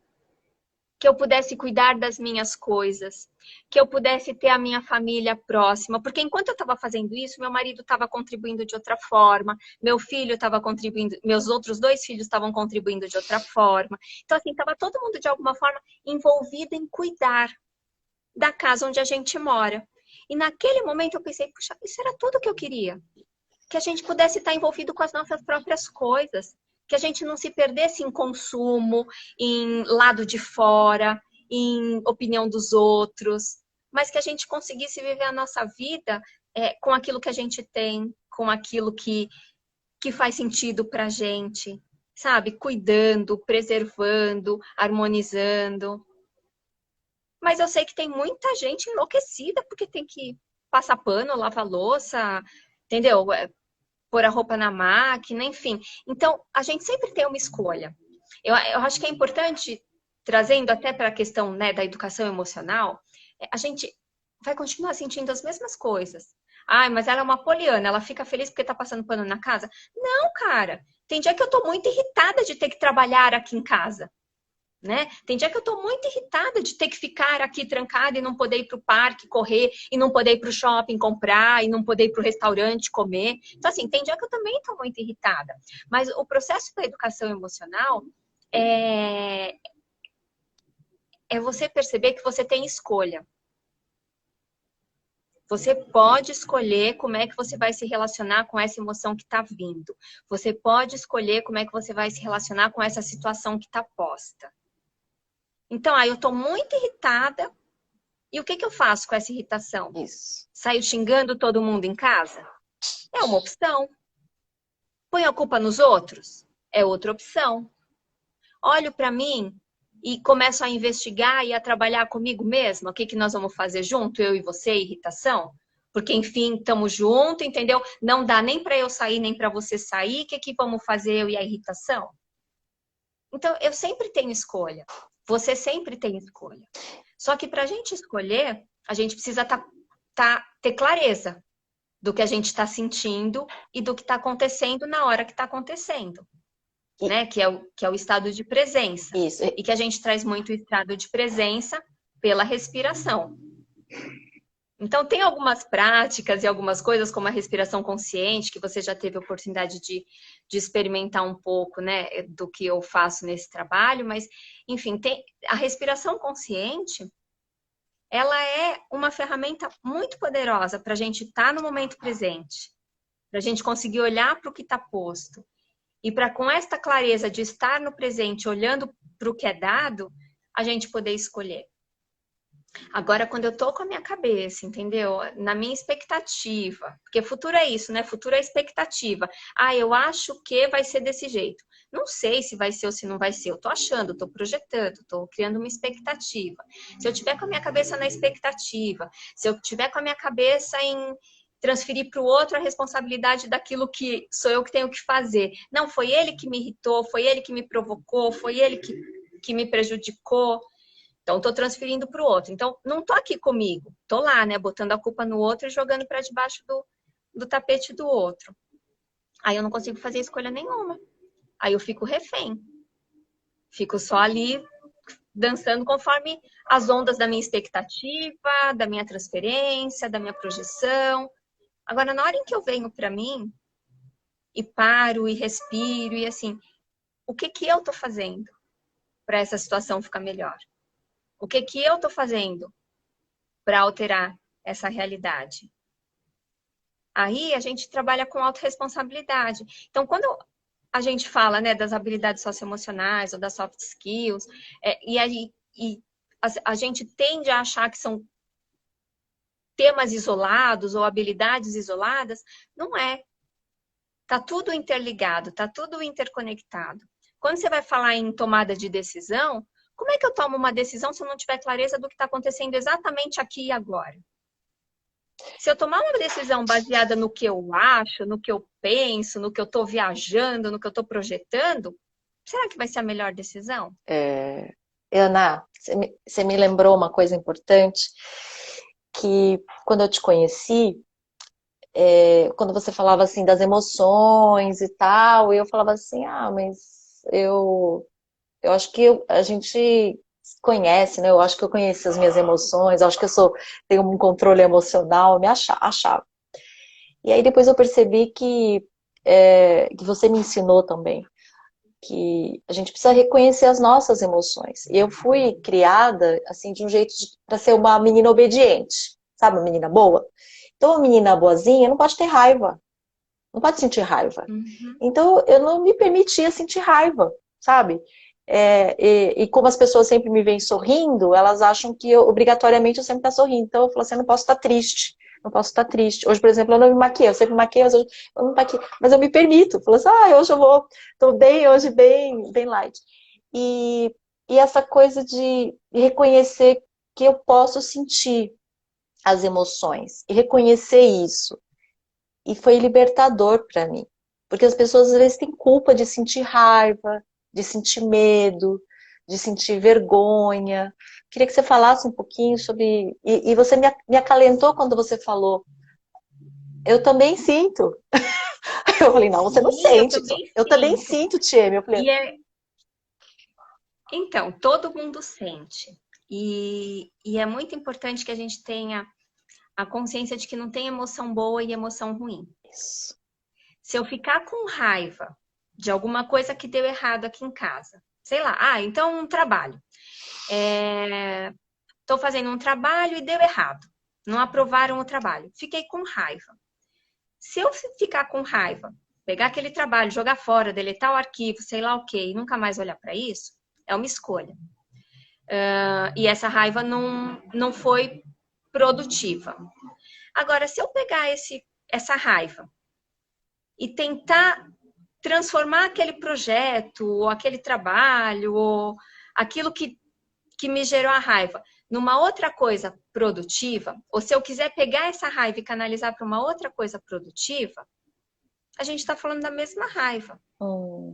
S2: Que eu pudesse cuidar das minhas coisas, que eu pudesse ter a minha família próxima, porque enquanto eu estava fazendo isso, meu marido estava contribuindo de outra forma, meu filho estava contribuindo, meus outros 2 filhos estavam contribuindo de outra forma. Então, assim, estava todo mundo de alguma forma envolvido em cuidar da casa onde a gente mora. E naquele momento eu pensei, puxa, isso era tudo que eu queria. Que a gente pudesse estar envolvido com as nossas próprias coisas. Que a gente não se perdesse em consumo, em lado de fora, em opinião dos outros, mas que a gente conseguisse viver a nossa vida com aquilo que a gente tem, com aquilo que faz sentido pra gente, sabe? Cuidando, preservando, harmonizando. Mas eu sei que tem muita gente enlouquecida porque tem que passar pano, lavar louça, entendeu? Pôr a roupa na máquina, enfim. Então, a gente sempre tem uma escolha. Eu acho que é importante, trazendo até para a questão, né, da educação emocional, a gente vai continuar sentindo as mesmas coisas. Ai, mas ela é uma poliana, ela fica feliz porque tá passando pano na casa? Não, cara. Tem dia que eu tô muito irritada de ter que trabalhar aqui em casa. Né? Tem dia que eu tô muito irritada de ter que ficar aqui trancada e não poder ir pro parque correr, e não poder ir pro shopping comprar, e não poder ir pro restaurante comer. Então, assim, tem dia que eu também tô muito irritada. Mas o processo da educação emocional é você perceber que você tem escolha. Você pode escolher como é que você vai se relacionar com essa emoção que está vindo. Você pode escolher como é que você vai se relacionar com essa situação que está posta. Então, eu tô muito irritada. E o que eu faço com essa irritação?
S3: Isso.
S2: Saio xingando todo mundo em casa? É uma opção. Põe a culpa nos outros? É outra opção. Olho para mim e começo a investigar e a trabalhar comigo mesma. O que nós vamos fazer junto, eu e você, irritação? Porque, enfim, estamos juntos, entendeu? Não dá nem para eu sair, nem para você sair. O que vamos fazer, eu e a irritação? Então, eu sempre tenho escolha. Você sempre tem escolha. Só que para a gente escolher, a gente precisa ter clareza do que a gente está sentindo e do que está acontecendo na hora que está acontecendo. Né? Que é o estado de presença.
S3: Isso.
S2: E que a gente traz muito o estado de presença pela respiração. Então, tem algumas práticas e algumas coisas, como a respiração consciente, que você já teve a oportunidade de experimentar um pouco, né, do que eu faço nesse trabalho, mas, enfim, a respiração consciente, ela é uma ferramenta muito poderosa para a gente estar no momento presente, para a gente conseguir olhar para o que está posto. E para, com esta clareza de estar no presente, olhando para o que é dado, a gente poder escolher. Agora, quando eu tô com a minha cabeça, entendeu? Na minha expectativa, porque futuro é isso, né? Futuro é expectativa. Eu acho que vai ser desse jeito. Não sei se vai ser ou se não vai ser. Eu tô achando, tô projetando, tô criando uma expectativa. Se eu tiver com a minha cabeça na expectativa, se eu tiver com a minha cabeça em transferir para o outro a responsabilidade daquilo que sou eu que tenho que fazer. Não, foi ele que me irritou, foi ele que me provocou, foi ele que me prejudicou. Então, estou transferindo para o outro. Então, não estou aqui comigo. Estou lá, né? Botando a culpa no outro e jogando para debaixo do tapete do outro. Aí eu não consigo fazer escolha nenhuma. Aí eu fico refém. Fico só ali dançando conforme as ondas da minha expectativa, da minha transferência, da minha projeção. Agora, na hora em que eu venho para mim e paro e respiro e assim, o que que eu tô fazendo para essa situação ficar melhor? O que que eu tô fazendo para alterar essa realidade? Aí a gente trabalha com autorresponsabilidade. Então, quando a gente fala, né, das habilidades socioemocionais ou das soft skills, a gente tende a achar que são temas isolados ou habilidades isoladas, não é. Tá tudo interligado, tá tudo interconectado. Quando você vai falar em tomada de decisão, como é que eu tomo uma decisão se eu não tiver clareza do que está acontecendo exatamente aqui e agora? Se eu tomar uma decisão baseada no que eu acho, no que eu penso, no que eu estou viajando, no que eu estou projetando, será que vai ser a melhor decisão?
S3: Ana, você me lembrou uma coisa importante, que quando eu te conheci, quando você falava assim das emoções e tal, eu falava assim, mas eu acho que a gente conhece, né? Eu acho que eu conheço as minhas emoções, eu acho que tenho um controle emocional, eu me achava. E aí depois eu percebi que você me ensinou também, que a gente precisa reconhecer as nossas emoções. E eu fui criada, assim, de um jeito para ser uma menina obediente, sabe? Uma menina boa. Então, uma menina boazinha não pode ter raiva, não pode sentir raiva.
S2: Uhum.
S3: Então, eu não me permitia sentir raiva, sabe? E como as pessoas sempre me veem sorrindo, elas acham que obrigatoriamente eu sempre estou sorrindo. Então, eu falo assim, eu não posso estar triste. Não posso estar triste. Hoje, por exemplo, eu não me maquio. Eu sempre me maquio, mas hoje eu não me maquio. Mas eu me permito. Eu falo assim, hoje eu tô bem, hoje bem light. E essa coisa de reconhecer que eu posso sentir as emoções. E reconhecer isso. E foi libertador para mim. Porque as pessoas às vezes têm culpa de sentir raiva, de sentir medo, de sentir vergonha. Queria que você falasse um pouquinho sobre. E você me acalentou quando você falou. Eu também sinto. Eu falei, não, você não
S2: Sim, eu
S3: sente.
S2: também
S3: Eu também
S2: sinto.
S3: sinto, Tieme. Eu falei,
S2: E então, todo mundo sente. E é muito importante que a gente tenha a consciência de que não tem emoção boa e emoção ruim.
S3: isso.
S2: Se eu ficar com raiva de alguma coisa que deu errado aqui em casa, sei lá, então um trabalho. Estou fazendo um trabalho e deu errado. Não aprovaram o trabalho. Fiquei com raiva. Se eu ficar com raiva, pegar aquele trabalho, jogar fora, deletar o arquivo, sei lá o quê, e nunca mais olhar para isso, é uma escolha. E essa raiva não foi produtiva. Agora, se eu pegar essa raiva e tentar transformar aquele projeto, ou aquele trabalho, ou aquilo que me gerou a raiva, numa outra coisa produtiva, ou se eu quiser pegar essa raiva e canalizar para uma outra coisa produtiva, a gente está falando da mesma raiva.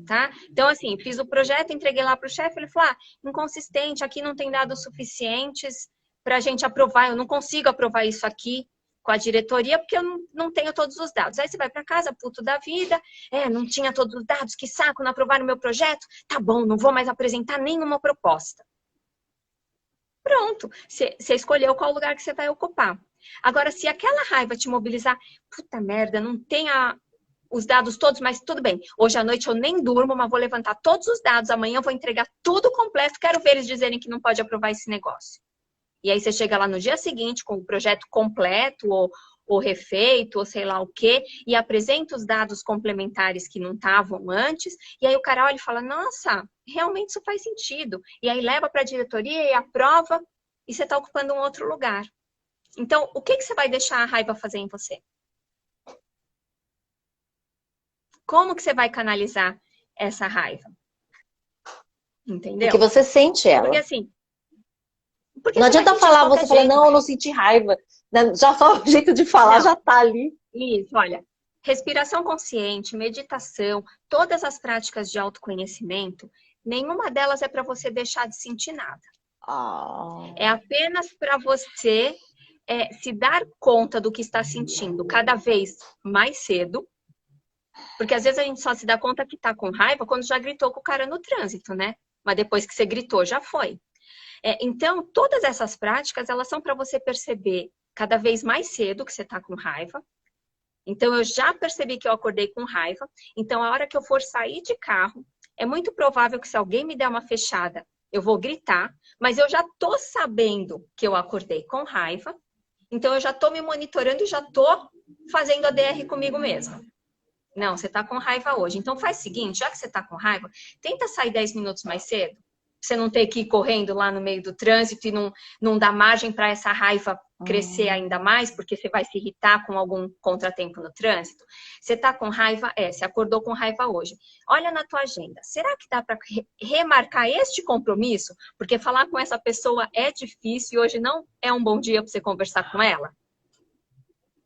S2: Tá? Então, assim, fiz o projeto, entreguei lá para o chefe, ele falou, inconsistente, aqui não tem dados suficientes para a gente aprovar, eu não consigo aprovar isso aqui com a diretoria, porque eu não tenho todos os dados. Aí você vai para casa, puto da vida, não tinha todos os dados, que saco, não aprovaram o meu projeto, tá bom, não vou mais apresentar nenhuma proposta. Pronto, você escolheu qual lugar que você vai ocupar. Agora, se aquela raiva te mobilizar, puta merda, não tem os dados todos, mas tudo bem. Hoje à noite eu nem durmo, mas vou levantar todos os dados. Amanhã eu vou entregar tudo completo. Quero ver eles dizerem que não pode aprovar esse negócio. E aí você chega lá no dia seguinte com o projeto completo ou refeito, ou sei lá o quê, e apresenta os dados complementares que não estavam antes. E aí o cara olha e fala, nossa, realmente isso faz sentido. E aí leva para a diretoria e aprova, e você está ocupando um outro lugar. Então, o que você vai deixar a raiva fazer em você? Como que você vai canalizar essa raiva? Entendeu?
S3: Porque você sente ela.
S2: Porque assim...
S3: Porque não adianta falar, você fala, não, eu não senti raiva. Já só o jeito de falar já tá ali.
S2: Isso, olha. Respiração consciente, meditação, todas as práticas de autoconhecimento, nenhuma delas é para você deixar de sentir nada. É apenas para você se dar conta do que está sentindo cada vez mais cedo. Porque às vezes a gente só se dá conta que tá com raiva quando já gritou com o cara no trânsito, né? Mas depois que você gritou, já foi. Então, todas essas práticas, elas são para você perceber cada vez mais cedo que você tá com raiva. Então, eu já percebi que eu acordei com raiva. Então, a hora que eu for sair de carro, é muito provável que se alguém me der uma fechada, eu vou gritar, mas eu já tô sabendo que eu acordei com raiva. Então, eu já tô me monitorando e já tô fazendo a DR comigo mesma. Não, você tá com raiva hoje. Então, faz o seguinte, já que você tá com raiva, tenta sair 10 minutos mais cedo, pra você não ter que ir correndo lá no meio do trânsito e não dar margem para essa raiva crescer ainda mais, porque você vai se irritar com algum contratempo no trânsito. Você tá com raiva? Você acordou com raiva hoje. Olha na tua agenda. Será que dá para remarcar este compromisso? Porque falar com essa pessoa é difícil e hoje não é um bom dia para você conversar com ela.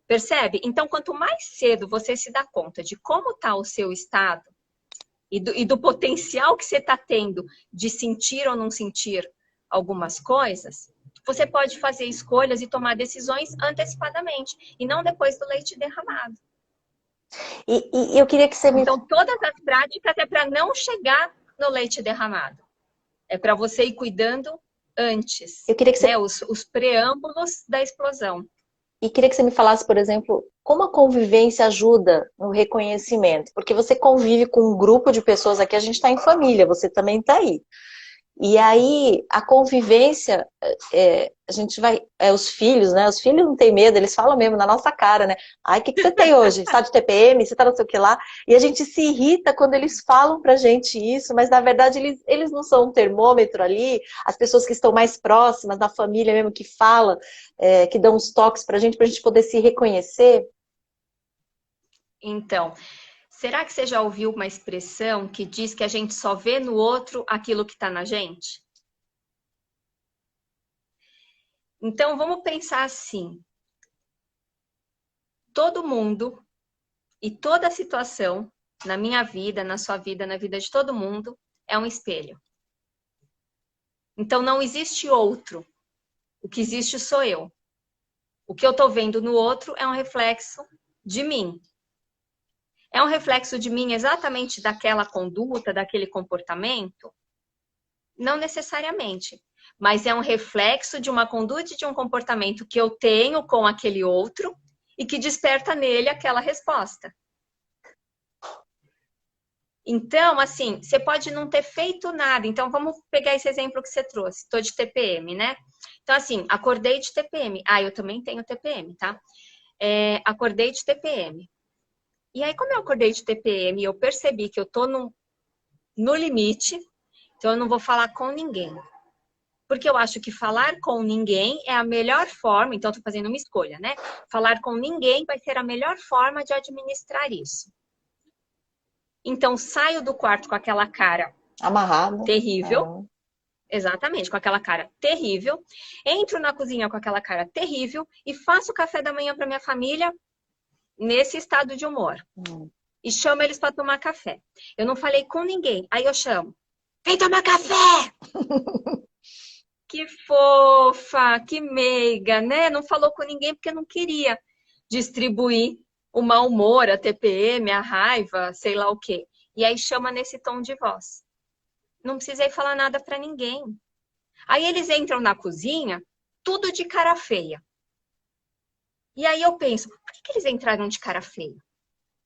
S2: Percebe? Então, quanto mais cedo você se dá conta de como está o seu estado e do potencial que você está tendo de sentir ou não sentir algumas coisas, você pode fazer escolhas e tomar decisões antecipadamente e não depois do leite derramado.
S3: E eu queria que você me...
S2: Então, todas as práticas é para não chegar no leite derramado. É para você ir cuidando antes.
S3: Eu queria que você...
S2: né? Os preâmbulos da explosão.
S3: E queria que você me falasse, por exemplo, como a convivência ajuda no reconhecimento. Porque você convive com um grupo de pessoas aqui, a gente está em família, você também está aí. E aí, a convivência, a gente vai... os filhos, né? Os filhos não têm medo, eles falam mesmo na nossa cara, né? Ai, o que você tem hoje? Você está de TPM? Você está não sei o que lá? E a gente se irrita quando eles falam pra gente isso, mas na verdade eles não são um termômetro ali. As pessoas que estão mais próximas, da família mesmo, que falam, que dão uns toques pra gente poder se reconhecer.
S2: Então... será que você já ouviu uma expressão que diz que a gente só vê no outro aquilo que está na gente? Então, vamos pensar assim. Todo mundo e toda situação, na minha vida, na sua vida, na vida de todo mundo, é um espelho. Então, não existe outro. O que existe sou eu. O que eu estou vendo no outro é um reflexo de mim. É um reflexo de mim exatamente daquela conduta, daquele comportamento? Não necessariamente. Mas é um reflexo de uma conduta e de um comportamento que eu tenho com aquele outro e que desperta nele aquela resposta. Então, assim, você pode não ter feito nada. Então, vamos pegar esse exemplo que você trouxe. Estou de TPM, né? Então, assim, acordei de TPM. Eu também tenho TPM, tá? Acordei de TPM. E aí, como eu acordei de TPM e eu percebi que eu tô no limite, então eu não vou falar com ninguém. Porque eu acho que falar com ninguém é a melhor forma, então eu tô fazendo uma escolha, né? Falar com ninguém vai ser a melhor forma de administrar isso. Então, saio do quarto com aquela cara
S3: Amarrado.
S2: terrível. Exatamente, com aquela cara terrível. Entro na cozinha com aquela cara terrível e faço o café da manhã para minha família nesse estado de humor. E chamo eles para tomar café. Eu não falei com ninguém. Aí eu chamo. Vem tomar café! Que fofa, que meiga, né? Não falou com ninguém porque não queria distribuir o mau humor, a TPM, a raiva, sei lá o quê. E aí chama nesse tom de voz. Não precisei falar nada para ninguém. Aí eles entram na cozinha, tudo de cara feia. E aí eu penso, por que eles entraram de cara feia?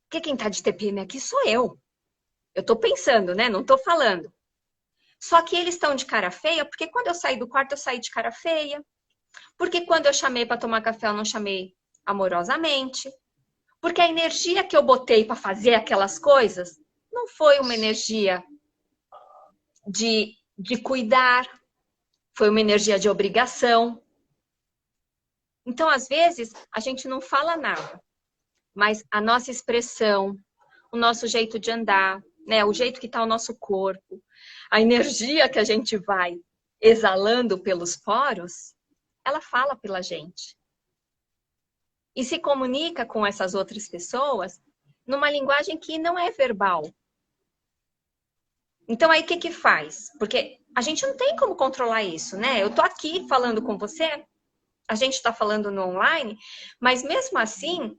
S2: Porque quem tá de TPM aqui sou eu. Eu tô pensando, né? Não tô falando. Só que eles estão de cara feia porque quando eu saí do quarto, eu saí de cara feia. Porque quando eu chamei para tomar café, eu não chamei amorosamente. Porque a energia que eu botei para fazer aquelas coisas não foi uma energia de cuidar, foi uma energia de obrigação. Então, às vezes, a gente não fala nada, mas a nossa expressão, o nosso jeito de andar, né, o jeito que está o nosso corpo, a energia que a gente vai exalando pelos poros, ela fala pela gente. E se comunica com essas outras pessoas numa linguagem que não é verbal. Então, aí o que faz? Porque a gente não tem como controlar isso, né? Eu tô aqui falando com você, a gente está falando no online, mas mesmo assim,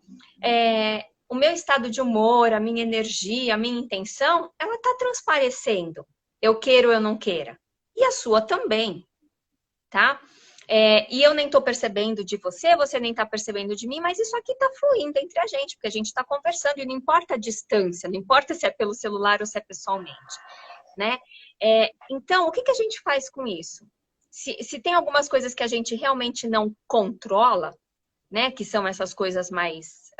S2: o meu estado de humor, a minha energia, a minha intenção, ela está transparecendo. Eu queira ou eu não queira. E a sua também, tá? E eu nem tô percebendo de você, você nem tá percebendo de mim, mas isso aqui tá fluindo entre a gente, porque a gente tá conversando e não importa a distância, não importa se é pelo celular ou se é pessoalmente, né? Então, o que que a gente faz com isso? Se tem algumas coisas que a gente realmente não controla, né, que são essas coisas mais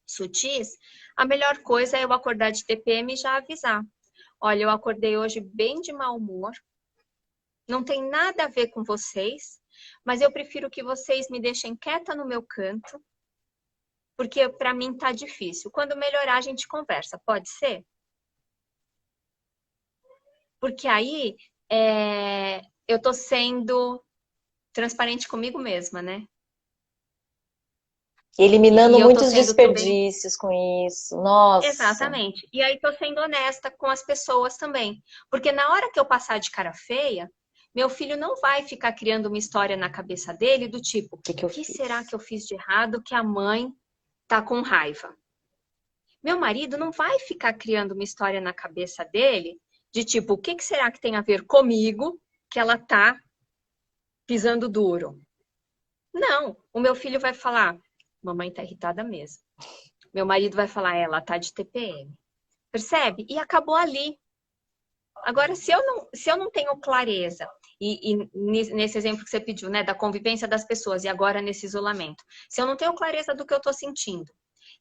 S2: sutis, a melhor coisa é eu acordar de TPM e já avisar. Olha, eu acordei hoje bem de mau humor, não tem nada a ver com vocês, mas eu prefiro que vocês me deixem quieta no meu canto, porque para mim tá difícil. Quando melhorar, a gente conversa, pode ser? Porque aí eu tô sendo transparente comigo mesma, né?
S3: Eliminando
S2: E eu tô
S3: muitos
S2: sendo também.
S3: desperdícios com isso. Nossa,
S2: Exatamente. E aí tô sendo honesta com as pessoas também. Porque na hora que eu passar de cara feia, meu filho não vai ficar criando uma história na cabeça dele do tipo,
S3: o que que
S2: o
S3: eu
S2: que será
S3: fiz?
S2: que eu fiz de errado que a mãe tá com raiva? Meu marido não vai ficar criando uma história na cabeça dele de tipo, o que será que tem a ver comigo que ela tá pisando duro? Não, o meu filho vai falar, mamãe tá irritada mesmo. Meu marido vai falar, ela tá de TPM. Percebe? E acabou ali. Agora, se eu não tenho clareza, e nesse exemplo que você pediu, né, da convivência das pessoas, e agora nesse isolamento, se eu não tenho clareza do que eu estou sentindo,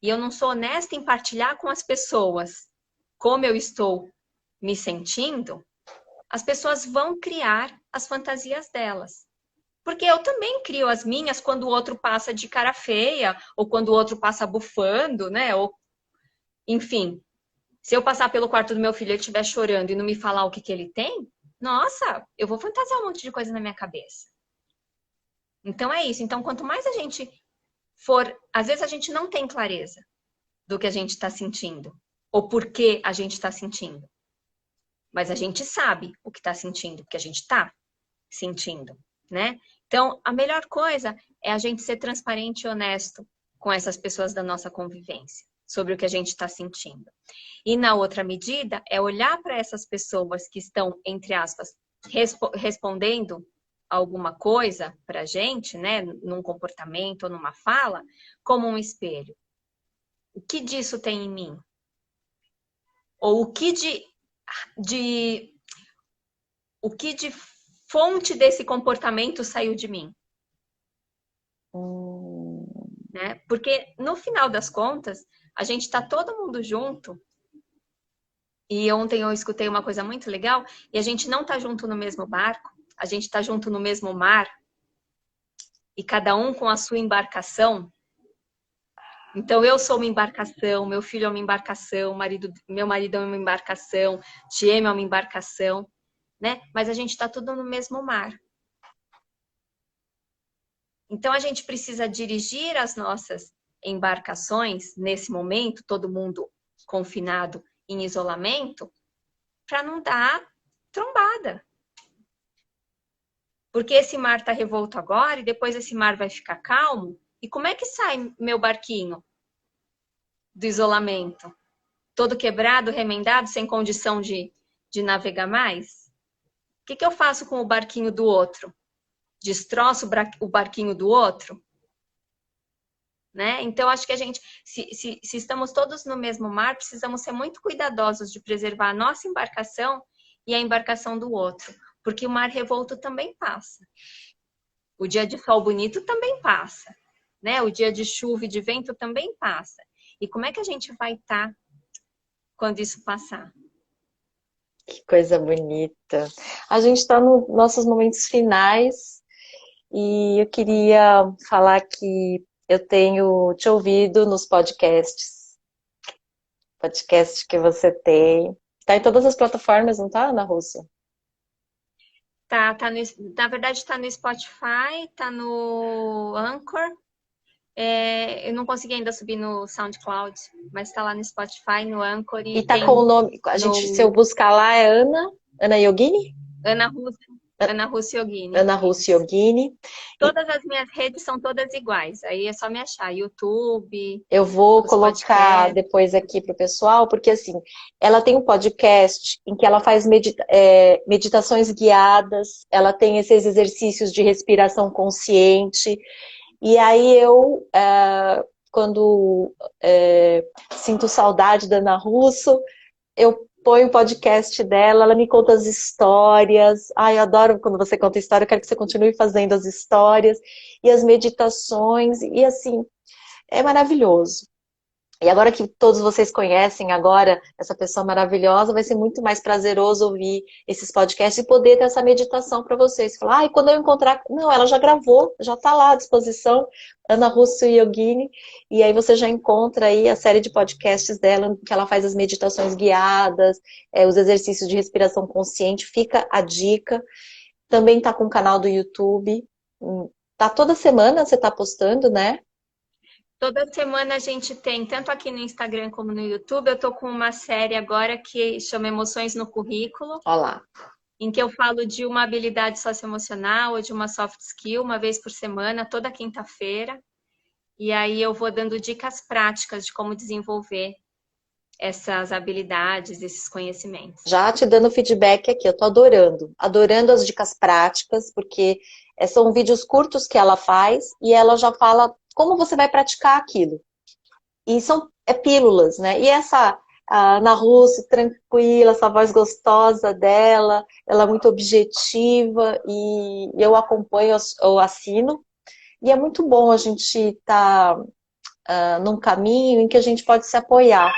S2: e eu não sou honesta em partilhar com as pessoas como eu estou me sentindo, as pessoas vão criar as fantasias delas. Porque eu também crio as minhas quando o outro passa de cara feia, ou quando o outro passa bufando, né? Ou, enfim, se eu passar pelo quarto do meu filho e ele estiver chorando e não me falar o que ele tem, nossa, eu vou fantasiar um monte de coisa na minha cabeça. Então é isso. Então, quanto mais a gente for. Às vezes a gente não tem clareza do que a gente está sentindo, ou por que a gente está sentindo. Mas a gente sabe o que está sentindo, porque a gente está sentindo, né? Então, a melhor coisa é a gente ser transparente e honesto com essas pessoas da nossa convivência, sobre o que a gente está sentindo. E na outra medida, é olhar para essas pessoas que estão, entre aspas, respondendo alguma coisa para a gente, né, num comportamento ou numa fala, como um espelho. O que disso tem em mim? Ou o que de fonte desse comportamento saiu de mim? Né? Porque no final das contas, a gente está todo mundo junto. E ontem eu escutei uma coisa muito legal, e a gente não está junto no mesmo barco, a gente está junto no mesmo mar, e cada um com a sua embarcação. Então eu sou uma embarcação, meu filho é uma embarcação, meu marido é uma embarcação, Tieme é uma embarcação, né? Mas a gente está tudo no mesmo mar. Então a gente precisa dirigir as nossas embarcações nesse momento, todo mundo confinado em isolamento, para não dar trombada. Porque esse mar está revolto agora e depois esse mar vai ficar calmo. E como é que sai meu barquinho do isolamento? Todo quebrado, remendado, sem condição de navegar mais? O que eu faço com o barquinho do outro? Destroço o barquinho do outro? Né? Então, acho que a gente, se estamos todos no mesmo mar, precisamos ser muito cuidadosos de preservar a nossa embarcação e a embarcação do outro. Porque o mar revolto também passa. O dia de sol bonito também passa. Né? O dia de chuva e de vento também passa. E como é que a gente vai estar quando isso passar?
S3: Que coisa bonita. A gente está nos nossos momentos finais e eu queria falar que eu tenho te ouvido nos podcasts. Podcast que você tem. Tá em todas as plataformas, não tá, Ana Russo?
S2: Na verdade, está no Spotify, está no Anchor. Eu não consegui ainda subir no SoundCloud, mas está lá no Spotify, no Anchor
S3: E
S2: e
S3: tá
S2: tem
S3: com o nome, se eu
S2: no
S3: buscar lá é Ana Yogini?
S2: Ana Russo. Ana Russo Yogini.
S3: Ana Russo Yogini.
S2: Todas as minhas redes são todas iguais. Aí é só me achar. YouTube,
S3: Eu vou
S2: os
S3: colocar
S2: podcasts.
S3: depois aqui para o pessoal, porque assim, ela tem um podcast em que ela faz meditações guiadas, ela tem esses exercícios de respiração consciente, e aí eu, quando sinto saudade da Ana Russo, eu ponho o podcast dela, ela me conta as histórias. Ai, eu adoro quando você conta história, eu quero que você continue fazendo as histórias e as meditações, e assim, é maravilhoso. E agora que todos vocês conhecem agora essa pessoa maravilhosa, vai ser muito mais prazeroso ouvir esses podcasts e poder ter essa meditação para vocês. Falar, ai, quando eu encontrar... Não, ela já gravou, já está lá à disposição, Ana Russo Yogini, e aí você já encontra aí a série de podcasts dela, que ela faz as meditações guiadas, os exercícios de respiração consciente, fica a dica. Também está com o canal do YouTube. Tá toda semana você está postando, né?
S2: Toda semana a gente tem, tanto aqui no Instagram como no YouTube, eu tô com uma série agora que chama Emoções no Currículo,
S3: Olha lá.
S2: em que eu falo de uma habilidade socioemocional ou de uma soft skill, uma vez por semana, toda quinta-feira. E aí eu vou dando dicas práticas de como desenvolver essas habilidades, esses conhecimentos.
S3: Já te dando feedback aqui, eu tô adorando as dicas práticas, porque são vídeos curtos que ela faz e ela já fala como você vai praticar aquilo. E são pílulas, né? E essa a Ana Russo, tranquila, essa voz gostosa dela, ela é muito objetiva e eu acompanho, eu assino. E é muito bom a gente estar num caminho em que a gente pode se apoiar.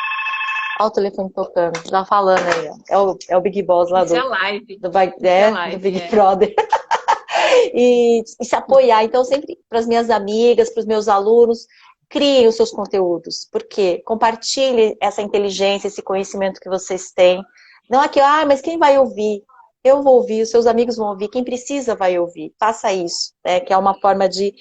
S3: Olha o telefone tocando, já falando aí, ó. É o Big Boss lá
S2: Isso é live.
S3: do
S2: Live,
S3: Big Brother. E se apoiar. Então, sempre para as minhas amigas, para os meus alunos, criem os seus conteúdos. Porque compartilhe essa inteligência, esse conhecimento que vocês têm. Não é que, mas quem vai ouvir? Eu vou ouvir, os seus amigos vão ouvir, quem precisa vai ouvir. Faça isso, né? Que é uma forma de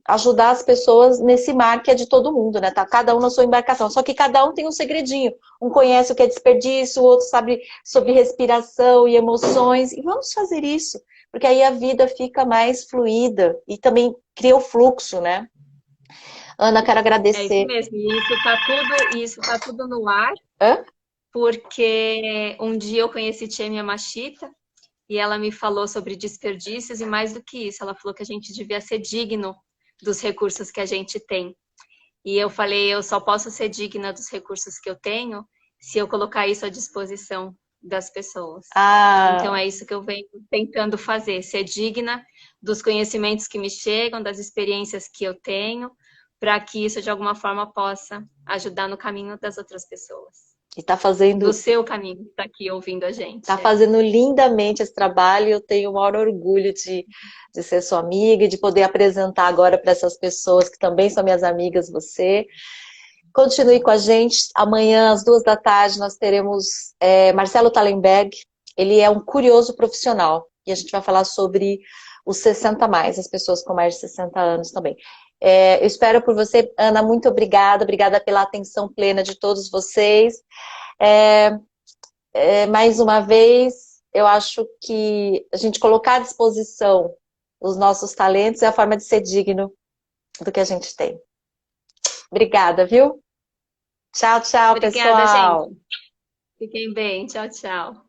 S3: ajudar as pessoas nesse mar que é de todo mundo, né? Tá cada um na sua embarcação. Só que cada um tem um segredinho. Um conhece o que é desperdício, o outro sabe sobre respiração e emoções. E vamos fazer isso, porque aí a vida fica mais fluida e também cria o fluxo, né? Ana, quero
S2: É
S3: agradecer.
S2: isso mesmo. E isso tá tudo no ar,
S3: Hã?
S2: porque um dia eu conheci Tia Yamashita e ela me falou sobre desperdícios e mais do que isso, ela falou que a gente devia ser digno dos recursos que a gente tem. E eu falei, eu só posso ser digna dos recursos que eu tenho se eu colocar isso à disposição das pessoas. Então é isso que eu venho tentando fazer, ser digna dos conhecimentos que me chegam, das experiências que eu tenho, para que isso de alguma forma possa ajudar no caminho das outras pessoas.
S3: E tá fazendo...
S2: Do seu caminho, que está aqui ouvindo a gente.
S3: Tá fazendo lindamente esse trabalho e eu tenho o maior orgulho de ser sua amiga e de poder apresentar agora para essas pessoas que também são minhas amigas, você. Continue com a gente. Amanhã, às 14h, nós teremos Marcelo Tallenberg. Ele é um curioso profissional e a gente vai falar sobre os 60 mais, as pessoas com mais de 60 anos também. Eu espero por você, Ana, muito obrigada. Obrigada pela atenção plena de todos vocês. Mais uma vez, eu acho que a gente colocar à disposição os nossos talentos é a forma de ser digno do que a gente tem. Obrigada, viu? Tchau, tchau,
S2: Obrigada,
S3: pessoal.
S2: gente. Fiquem bem. Tchau, tchau.